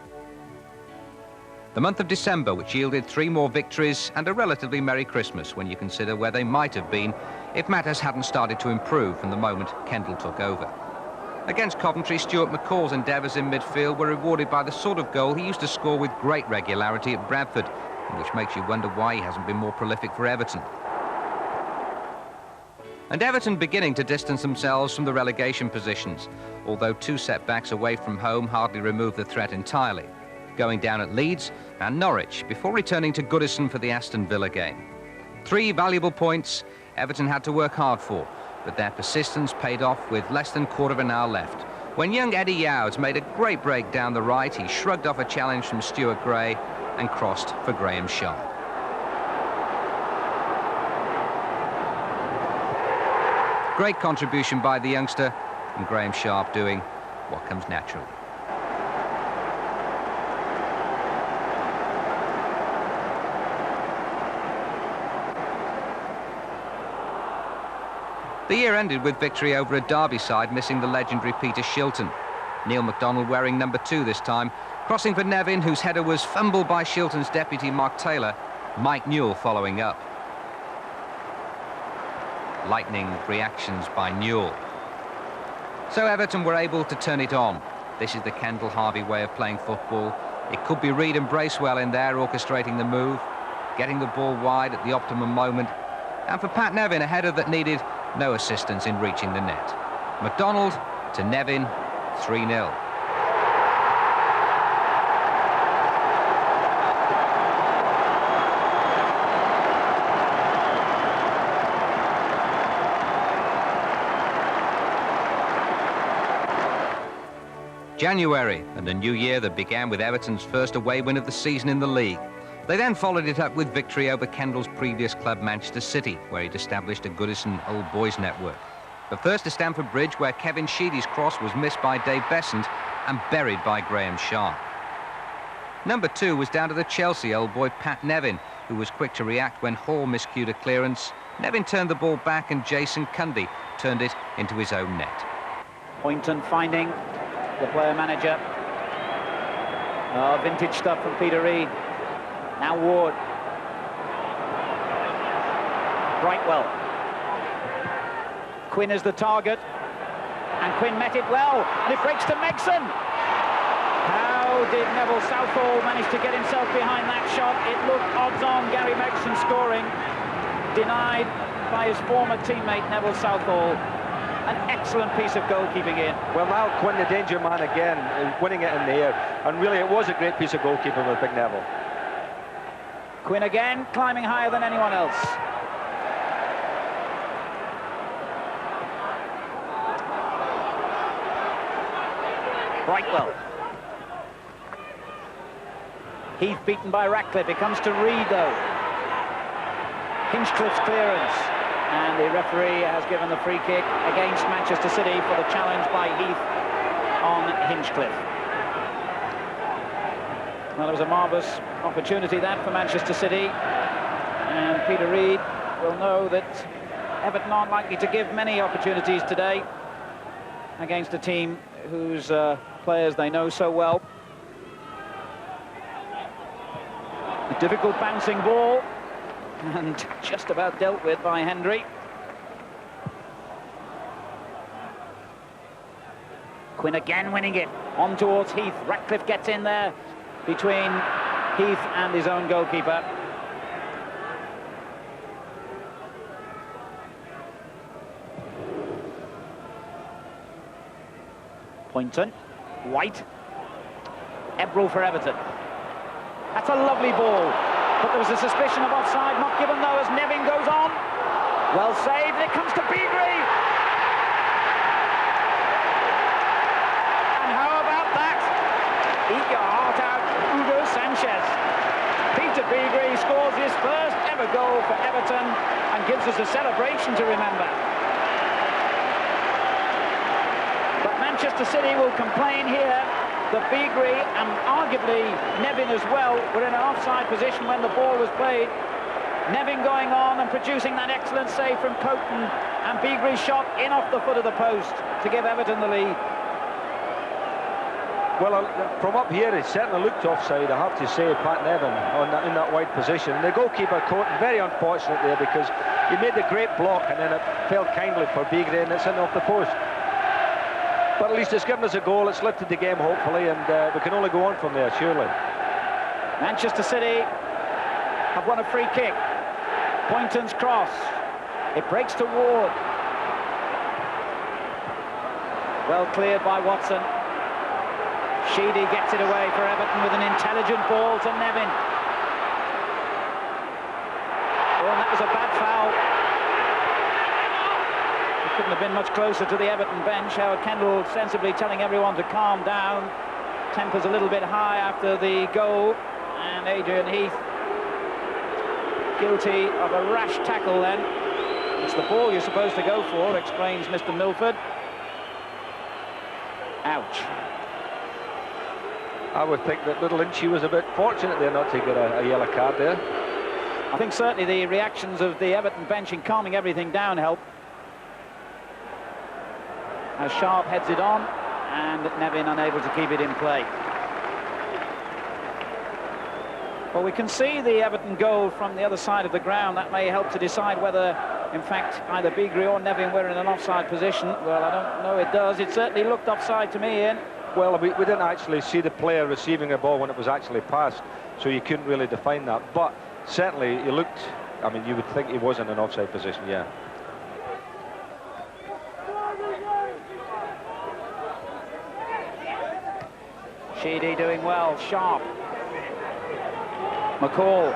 Speaker 2: The month of December, which yielded 3 more victories and a relatively merry Christmas when you consider where they might have been if matters hadn't started to improve from the moment Kendall took over. Against Coventry, Stuart McCall's endeavours in midfield were rewarded by the sort of goal he used to score with great regularity at Bradford, which makes you wonder why he hasn't been more prolific for Everton. And Everton beginning to distance themselves from the relegation positions, although 2 setbacks away from home hardly removed the threat entirely, going down at Leeds and Norwich before returning to Goodison for the Aston Villa game. 3 valuable points Everton had to work hard for, but their persistence paid off with less than quarter of an hour left. When young Eddie Youds made a great break down the right, he shrugged off a challenge from Stuart Gray and crossed for Graham Sharp. Great contribution by the youngster, and Graham Sharp doing what comes naturally. The year ended with victory over a Derby side missing the legendary Peter Shilton. Neil MacDonald wearing number 2 this time, crossing for Nevin, whose header was fumbled by Shilton's deputy Mark Taylor, Mike Newell following up. Lightning reactions by Newell. So Everton were able to turn it on. This is the Kendall Harvey way of playing football. It could be Reid and Bracewell in there orchestrating the move, getting the ball wide at the optimum moment, and for Pat Nevin, a header that needed no assistance in reaching the net. MacDonald to Nevin, 3-0. January, and a new year that began with Everton's first away win of the season in the league. They then followed it up with victory over Kendall's previous club, Manchester City, where he'd established a Goodison Old Boys network. But first to Stamford Bridge, where Kevin Sheedy's cross was missed by Dave Besant and buried by Graham Sharp. Number 2 was down to the Chelsea old boy Pat Nevin, who was quick to react when Hall miscued a clearance. Nevin turned the ball back and Jason Cundy turned it into his own net.
Speaker 9: Poynton finding the player manager. Vintage stuff from Peter Reid. Now Ward. Brightwell. Quinn is the target, and Quinn met it well, and it breaks to Megson. How did Neville Southall manage to get himself behind that shot? It looked odds on Gary Megson scoring, denied by his former teammate Neville Southall. An excellent piece of goalkeeping in.
Speaker 10: Well, now Quinn, the danger man again, winning it in the air, and really it was a great piece of goalkeeping with Big Neville.
Speaker 9: Quinn again, climbing higher than anyone else. Brightwell. Heath beaten by Ratcliffe. It comes to Reid, though. Hinchcliffe's clearance. And the referee has given the free kick against Manchester City for the challenge by Heath on Hinchcliffe. Well, it was a marvellous opportunity, that, for Manchester City. And Peter Reid will know that Everton aren't likely to give many opportunities today against a team whose players they know so well. A difficult bouncing ball, and just about dealt with by Hendry. Quinn again winning it, on towards Heath. Ratcliffe gets in there between Heath and his own goalkeeper. Poynton, White, Ebrel for Everton. That's a lovely ball, but there was a suspicion of offside, not given though, as Nevin goes on. Well saved, and it comes to Beagrie. And how about that? Eat your heart out, Hugo Sanchez. Peter Beagrie scores his first ever goal for Everton and gives us a celebration to remember. But Manchester City will complain here that Beagrie and arguably Nevin as well were in an offside position when the ball was played. Nevin going on and producing that excellent save from Coton, and Beagrie's shot in off the foot of the post to give Everton the lead.
Speaker 10: Well, from up here, it certainly looked offside, I have to say, Pat Nevin in that wide position. And the goalkeeper, Coton, very unfortunate there, because he made the great block and then it fell kindly for Beagrie and it's in off the post. But at least it's given us a goal, it's lifted the game hopefully, and we can only go on from there, surely.
Speaker 9: Manchester City have won a free kick. Poynton's cross. It breaks to Ward. Well cleared by Watson. Sheedy gets it away for Everton with an intelligent ball to Nevin. Oh, and that was a bad foul. It couldn't have been much closer to the Everton bench. Howard Kendall sensibly telling everyone to calm down. Temper's a little bit high after the goal. And Adrian Heath guilty of a rash tackle then. It's the ball you're supposed to go for, explains Mr. Milford. Ouch.
Speaker 10: I would think that little Inchy was a bit fortunate there not to get a yellow card there.
Speaker 9: I think certainly the reactions of the Everton bench in calming everything down helped. As Sharp heads it on, and Nevin unable to keep it in play. Well, we can see the Everton goal from the other side of the ground. That may help to decide whether, in fact, either Beagrie or Nevin were in an offside position. Well, I don't know it does. It certainly looked offside to me, Ian.
Speaker 10: Well, we didn't actually see the player receiving a ball when it was actually passed, so you couldn't really define that. But certainly, he looked, I mean, you would think he was in an offside position, yeah.
Speaker 9: Sheedy doing well. Sharp. McCall.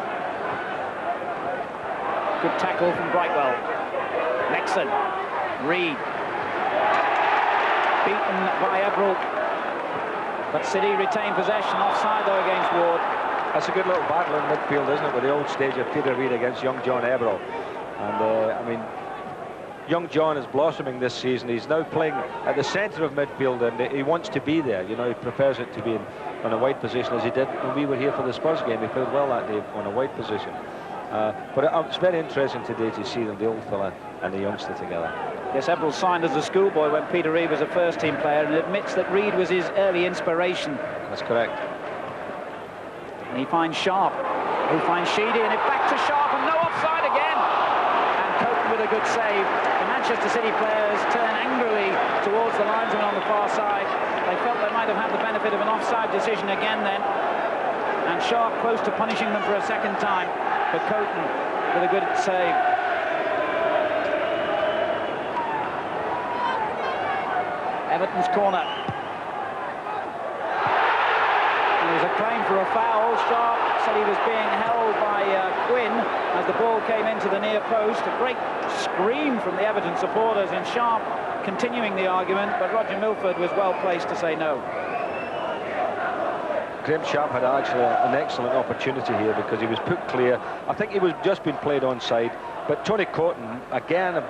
Speaker 9: Good tackle from Brightwell. Nexon. Reid. Beaten by Ebrel. But City retain possession. Offside though against Ward.
Speaker 10: That's a good little battle in midfield, isn't it, with the old stage of Peter Reid against young John Ebrel. And I mean, young John is blossoming this season. He's now playing at the centre of midfield, and he wants to be there. You know, he prefers it to be in a wide position, as he did when we were here for the Spurs game. He played well that day on a wide position. But it's very interesting today to see them, the old fella and the youngster together.
Speaker 9: Yes, Ebrel signed as a schoolboy when Peter Reid was a first-team player, and admits that Reid was his early inspiration.
Speaker 10: That's correct.
Speaker 9: And he finds Sharp, who finds Sheedy, and it back to Sharp, and no offside again. And Coton with a good save. The Manchester City players turn angrily towards the linesman on the far side. They felt they might have had the benefit of an offside decision again then. And Sharp close to punishing them for a second time. But Coton with a good save. Everton's corner. There was a claim for a foul. Sharp said he was being held by Quinn as the ball came into the near post. A great scream from the Everton supporters, and Sharp continuing the argument, but Roger Milford was well placed to say no.
Speaker 10: Graham Sharp had actually an excellent opportunity here because he was put clear. I think he was just been played onside, but Tony Cotton, again,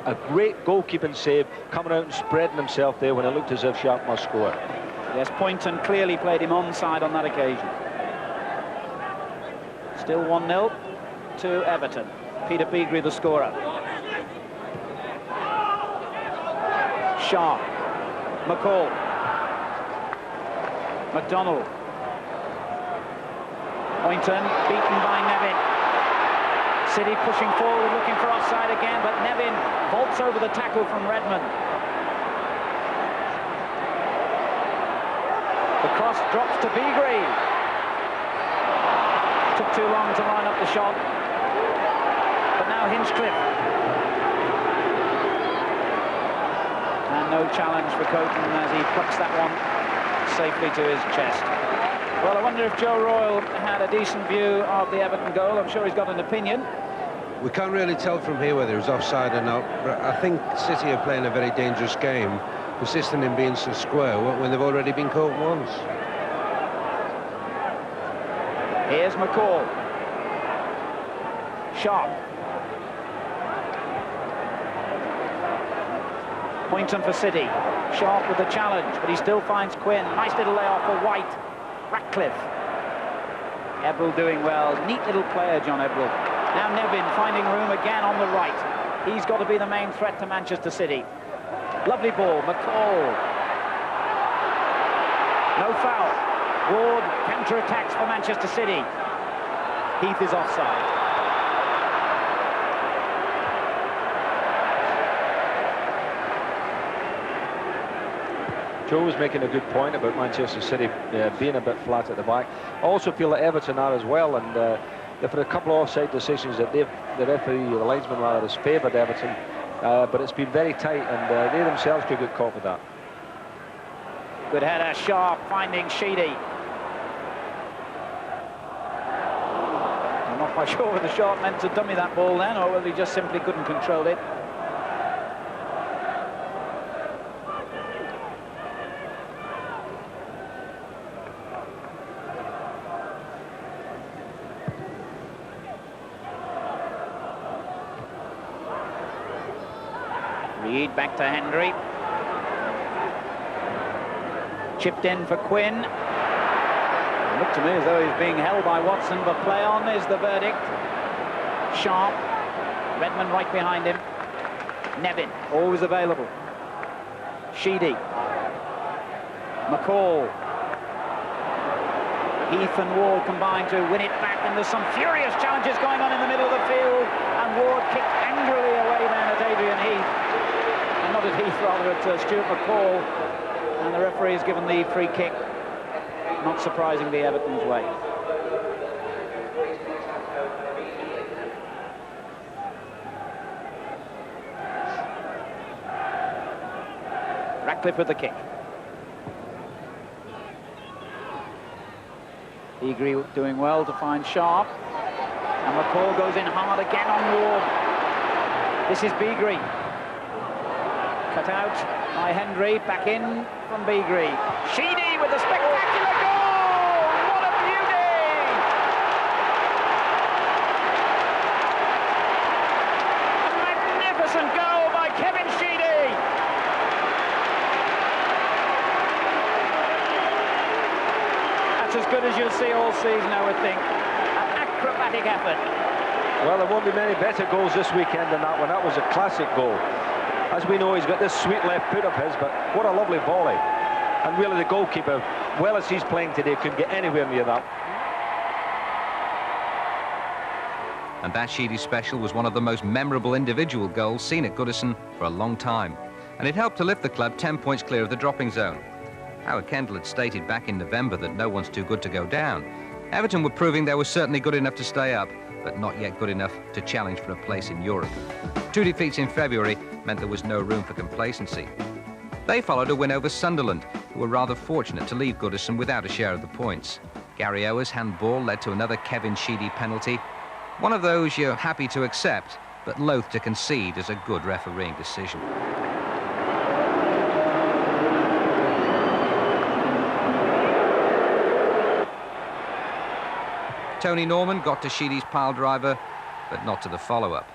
Speaker 10: a great goalkeeping save, coming out and spreading himself there when it looked as if Sharp must score.
Speaker 9: Yes, Poynton clearly played him onside on that occasion. Still 1-0 to Everton. Peter Beagrie the scorer. Sharp. McCall. McDonald. Poynton beaten by Nevin. City pushing forward, looking for offside again, but Nevin vaults over the tackle from Redmond. The cross drops to Beagrie. Took too long to line up the shot. But now Hinchcliffe. And no challenge for Coton as he plucks that one safely to his chest. Well, I wonder if Joe Royle had a decent view of the Everton goal. I'm sure he's got an opinion.
Speaker 11: We can't really tell from here whether it's offside or not, but I think City are playing a very dangerous game, persisting in being so square when they've already been caught once.
Speaker 9: Here's McCall. Sharp. Poynton for City. Sharp with the challenge, but he still finds Quinn. Nice little layoff for White. Ratcliffe. Ebrel doing well. Neat little player, John Ebrel. Now Nevin finding room again on the right. He's got to be the main threat to Manchester City. Lovely ball, McCall. No foul. Ward counter-attacks for Manchester City. Heath is offside.
Speaker 10: Joe was making a good point about Manchester City being a bit flat at the back. I also feel that Everton are as well, and they've had a couple of offside decisions that the referee, or the linesman rather, has favoured Everton, but it's been very tight, and they themselves could get caught with that.
Speaker 9: Good header, Sharp finding Sheedy. I'm not quite sure whether Sharp meant to dummy that ball then, or whether he just simply couldn't control it. Reed back to Hendry. Chipped in for Quinn. It looked to me as though he's being held by Watson, but play on is the verdict. Sharp. Redmond right behind him. Nevin, always available. Sheedy. McCall. Heath and Ward combine to win it back, and there's some furious challenges going on in the middle of the field, and Ward kicked angrily away then at Adrian Heath. And not at Heath, rather at Stuart McCall. And the referee has given the free kick, not surprisingly Everton's way. Ratcliffe with the kick. Beagrie doing well to find Sharp. And McCall goes in hard again on Ward. This is Beagrie. Cut out by Hendry, back in from Beagrie. Sheedy with a spectacular goal! What a beauty! A magnificent goal by Kevin Sheedy! That's as good as you'll see all season, I would think. An acrobatic effort.
Speaker 10: Well, there won't be many better goals this weekend than that one. That was a classic goal. As we know, he's got this sweet left foot of his, but what a lovely volley. And really the goalkeeper, well as he's playing today, couldn't get anywhere near that.
Speaker 2: And that Sheedy special was one of the most memorable individual goals seen at Goodison for a long time. And it helped to lift the club 10 points clear of the dropping zone. Howard Kendall had stated back in November that no one's too good to go down. Everton were proving they were certainly good enough to stay up, but not yet good enough to challenge for a place in Europe. 2 defeats in February meant there was no room for complacency. They followed a win over Sunderland, who were rather fortunate to leave Goodison without a share of the points. Gary Ower's handball led to another Kevin Sheedy penalty, one of those you're happy to accept, but loath to concede as a good refereeing decision. Tony Norman got to Sheedy's pile driver, but not to the follow-up.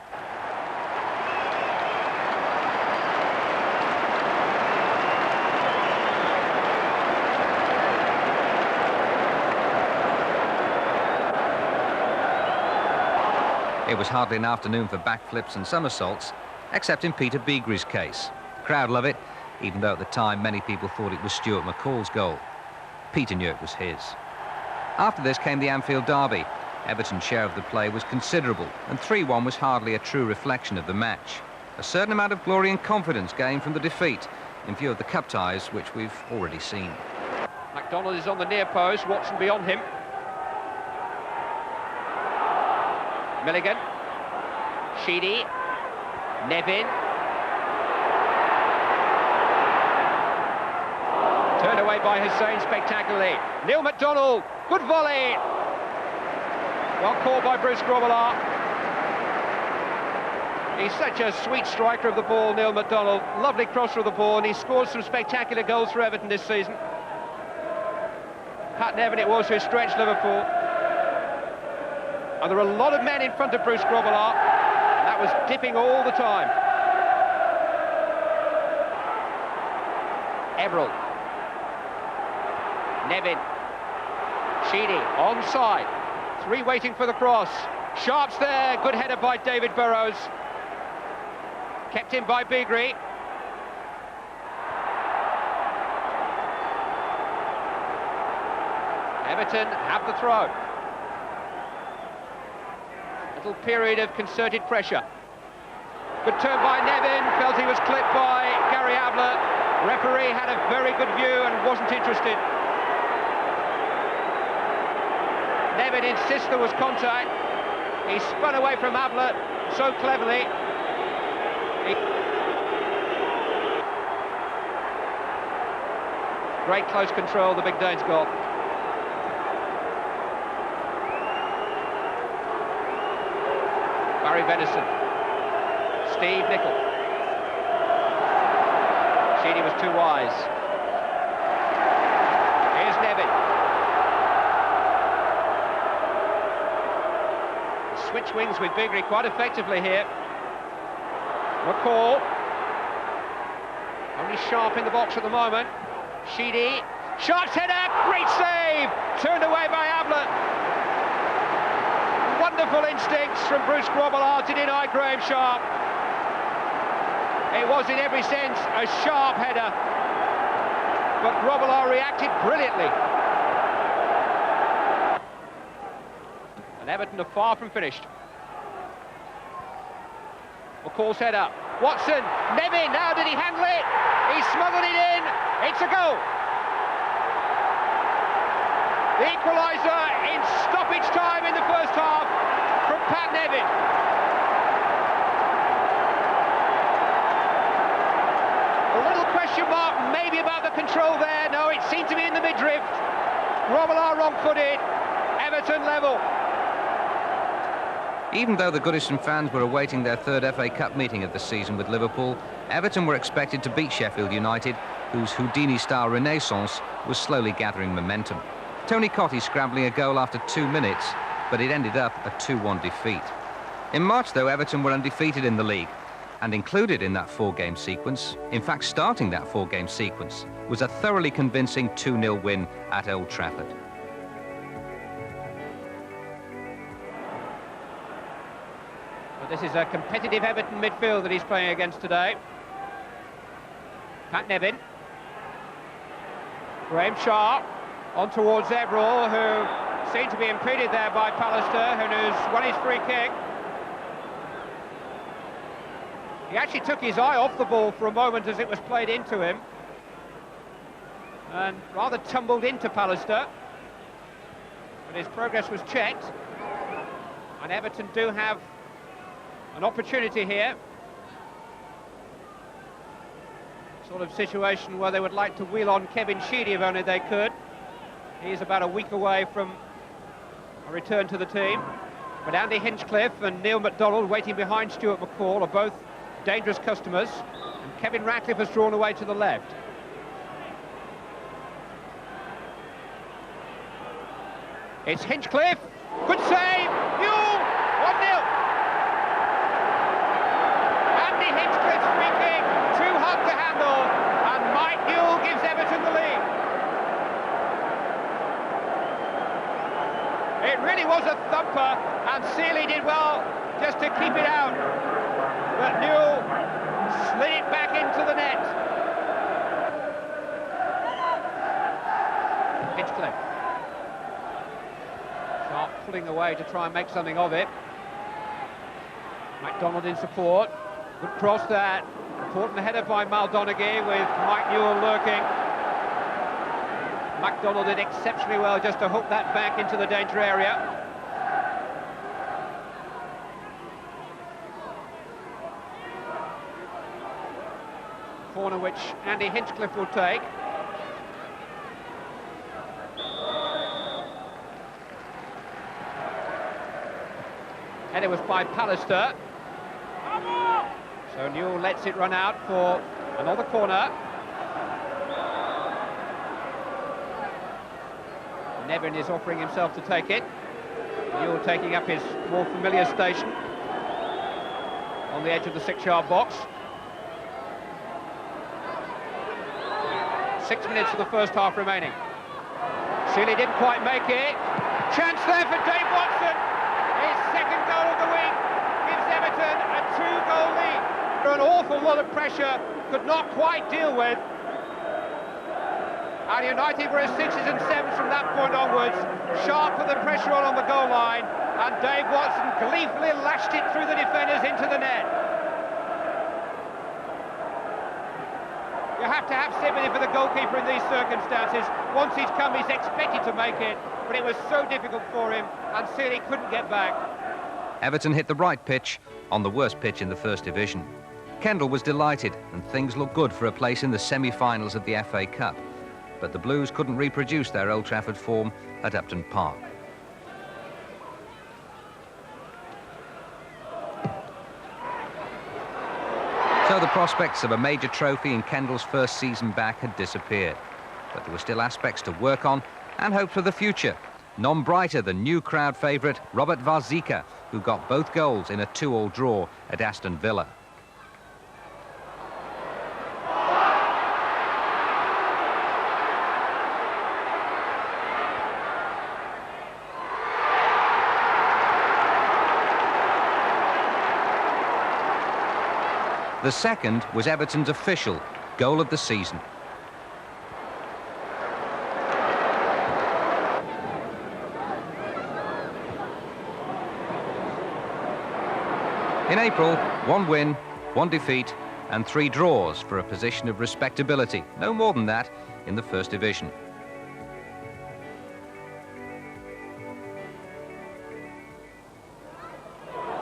Speaker 2: It was hardly an afternoon for backflips and somersaults, except in Peter Beagrie's case. The crowd love it, even though at the time many people thought it was Stuart McCall's goal. Peter knew it was his. After this came the Anfield derby. Everton's share of the play was considerable, and 3-1 was hardly a true reflection of the match. A certain amount of glory and confidence gained from the defeat, in view of the cup ties, which we've already seen.
Speaker 7: MacDonald is on the near post, Watson beyond him. Milligan, Sheedy, Nevin. Turned away by Hussain spectacularly. Neil MacDonald, good volley. Well caught by Bruce Grobbelaar. He's such a sweet striker of the ball, Neil MacDonald. Lovely crosser of the ball, and he scored some spectacular goals for Everton this season. Pat Nevin it was who stretched Liverpool. And there were a lot of men in front of Bruce Grobbelaar, and that was dipping all the time. Everell. Nevin. Sheedy, onside. 3 waiting for the cross. Sharp's there, good header by David Burrows. Kept in by Beagrie. Everton have the throw. Little period of concerted pressure. Good turn by Nevin, felt he was clipped by Gary Ablett. Referee had a very good view and wasn't interested. Nevin insists there was contact. He spun away from Ablett so cleverly. Great close control, the Big Dane's goal. Barry Venison, Steve Nicol. Sheedy was too wise. Here's Nevin. Switch wings with Beagrie quite effectively here. McCall. Only Sharp in the box at the moment. Sheedy. Sharp's header, great save! Turned away by Ablett. Wonderful instincts from Bruce Grobbelaar to deny Graham Sharp. It was in every sense a sharp header, but Grobbelaar reacted brilliantly. And Everton are far from finished. McCall's header. Watson, Nevin, now did he handle it? He smuggled it in. It's a goal. The equaliser in stoppage time in the first half from Pat Nevin. A little question mark maybe about the control there. No, it seemed to be in the midriff. Grobbelaar wrong-footed. Everton level.
Speaker 2: Even though the Goodison fans were awaiting their 3rd FA Cup meeting of the season with Liverpool, Everton were expected to beat Sheffield United, whose Houdini-style renaissance was slowly gathering momentum. Tony Cottee scrambling a goal after 2 minutes, but it ended up a 2-1 defeat. In March, though, Everton were undefeated in the league, and included in that 4-game sequence, in fact starting that 4-game sequence, was a thoroughly convincing 2-0 win at Old Trafford.
Speaker 7: But this is a competitive Everton midfield that he's playing against today. Pat Nevin. Graham Sharp on towards Everall, who seemed to be impeded there by Pallister, who's won his free kick. He actually took his eye off the ball for a moment as it was played into him, and rather tumbled into Pallister. But his progress was checked, and Everton do have an opportunity here. Sort of situation where they would like to wheel on Kevin Sheedy if only they could. He's about a week away from a return to the team. But Andy Hinchcliffe and Neil MacDonald, waiting behind Stuart McCall, are both dangerous customers. And Kevin Ratcliffe has drawn away to the left. It's Hinchcliffe. Good save. Newell. 1-0. Andy Hinchcliffe's free kick. Too hot to handle. And Mike Newell gives Everton the lead. It really was a thumper, and Seeley did well just to keep it out. But Newell slid it back into the net. Hinchcliffe. Sharp pulling away to try and make something of it. MacDonald in support. Good cross that. Important header by Maldonaghy with Mike Newell lurking. MacDonald did exceptionally well just to hook that back into the danger area. Corner which Andy Hinchcliffe will take. Header was by Pallister. So Newell lets it run out for another corner. Nevin is offering himself to take it. Newell taking up his more familiar station on the edge of the 6-yard box. 6 minutes of the first half remaining. Seeley didn't quite make it. Chance there for Dave Watson. His second goal of the week gives Everton a 2-goal lead. An awful lot of pressure, could not quite deal with. And United were as 6s and 7s from that point onwards. Sharp put the pressure on the goal line, and Dave Watson gleefully lashed it through the defenders into the net. You have to have sympathy for the goalkeeper in these circumstances. Once he's come, he's expected to make it, but it was so difficult for him, and Seeley couldn't get back.
Speaker 2: Everton hit the right pitch on the worst pitch in the First Division. Kendall was delighted, and things looked good for a place in the semi-finals of the FA Cup. But the Blues couldn't reproduce their Old Trafford form at Upton Park. So the prospects of a major trophy in Kendall's first season back had disappeared. But there were still aspects to work on and hope for the future. None brighter than new crowd favourite Robert Varzika, who got both goals in a 2-2 draw at Aston Villa. The second was Everton's official goal of the season. In April, 1 win, 1 defeat and 3 draws for a position of respectability. No more than that in the First Division.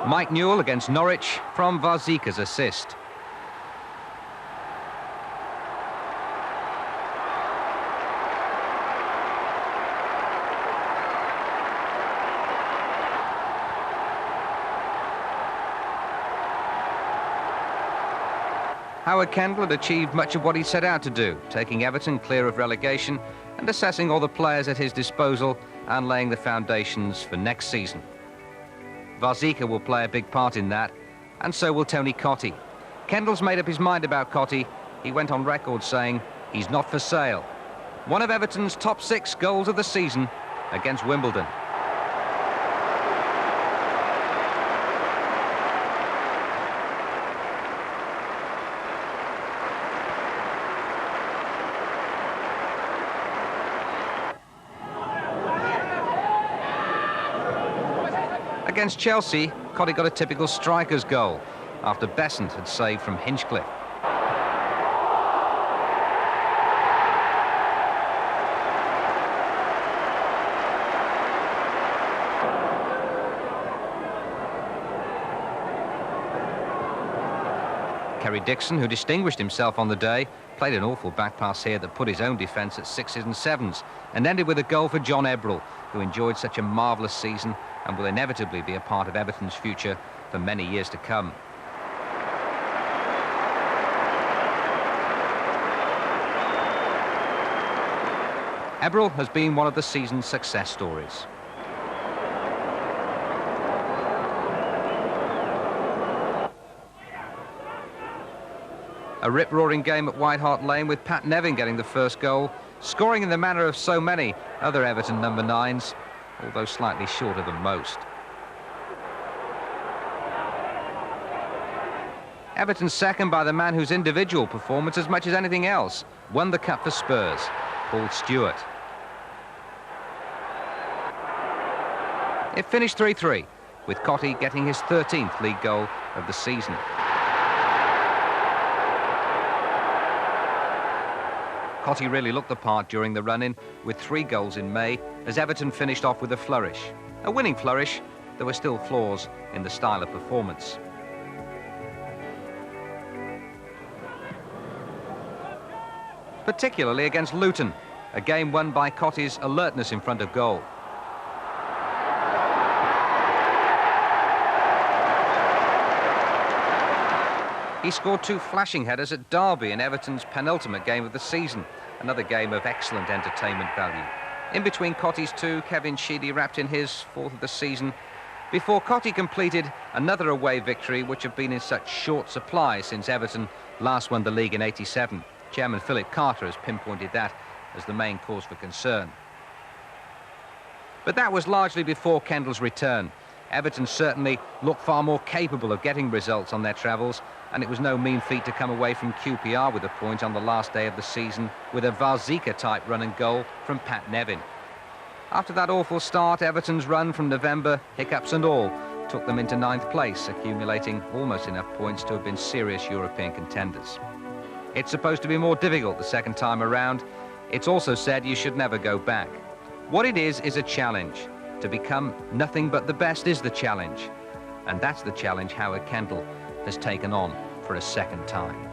Speaker 2: Mike Newell against Norwich from Varzika's assist. Howard Kendall had achieved much of what he set out to do, taking Everton clear of relegation and assessing all the players at his disposal and laying the foundations for next season. Varzika will play a big part in that, and so will Tony Cottee. Kendall's made up his mind about Cottee. He went on record saying he's not for sale. One of Everton's top 6 goals of the season against Wimbledon. Against Chelsea, Cottee got a typical striker's goal. after Besant had saved from Hinchcliffe. Kerry Dixon, who distinguished himself on the day, played an awful back pass here that put his own defence at 6s and 7s, and ended with a goal for John Ebrell, who enjoyed such a marvellous season and will inevitably be a part of Everton's future for many years to come. Ebrell has been one of the season's success stories. A rip-roaring game at White Hart Lane with Pat Nevin getting the first goal, scoring in the manner of so many other Everton number 9s, although slightly shorter than most. Everton's second by the man whose individual performance, as much as anything else, won the cup for Spurs, Paul Stewart. It finished 3-3, with Cottee getting his 13th league goal of the season. Cottee really looked the part during the run-in, with 3 goals in May, as Everton finished off with a flourish. A winning flourish. There were still flaws in the style of performance. Particularly against Luton, a game won by Cottee's alertness in front of goal. He scored 2 flashing headers at Derby in Everton's penultimate game of the season, another game of excellent entertainment value. In between Cottee's 2, Kevin Sheedy wrapped in his 4th of the season, before Cottee completed another away victory which had been in such short supply since Everton last won the league in '87. Chairman Philip Carter has pinpointed that as the main cause for concern. But that was largely before Kendall's return. Everton certainly looked far more capable of getting results on their travels, and it was no mean feat to come away from QPR with a point on the last day of the season with a Varzika-type run and goal from Pat Nevin. After that awful start, Everton's run from November, hiccups and all, took them into 9th place, accumulating almost enough points to have been serious European contenders. It's supposed to be more difficult the second time around. It's also said you should never go back. What it is a challenge. To become nothing but the best is the challenge. And that's the challenge Howard Kendall has taken on for a second time.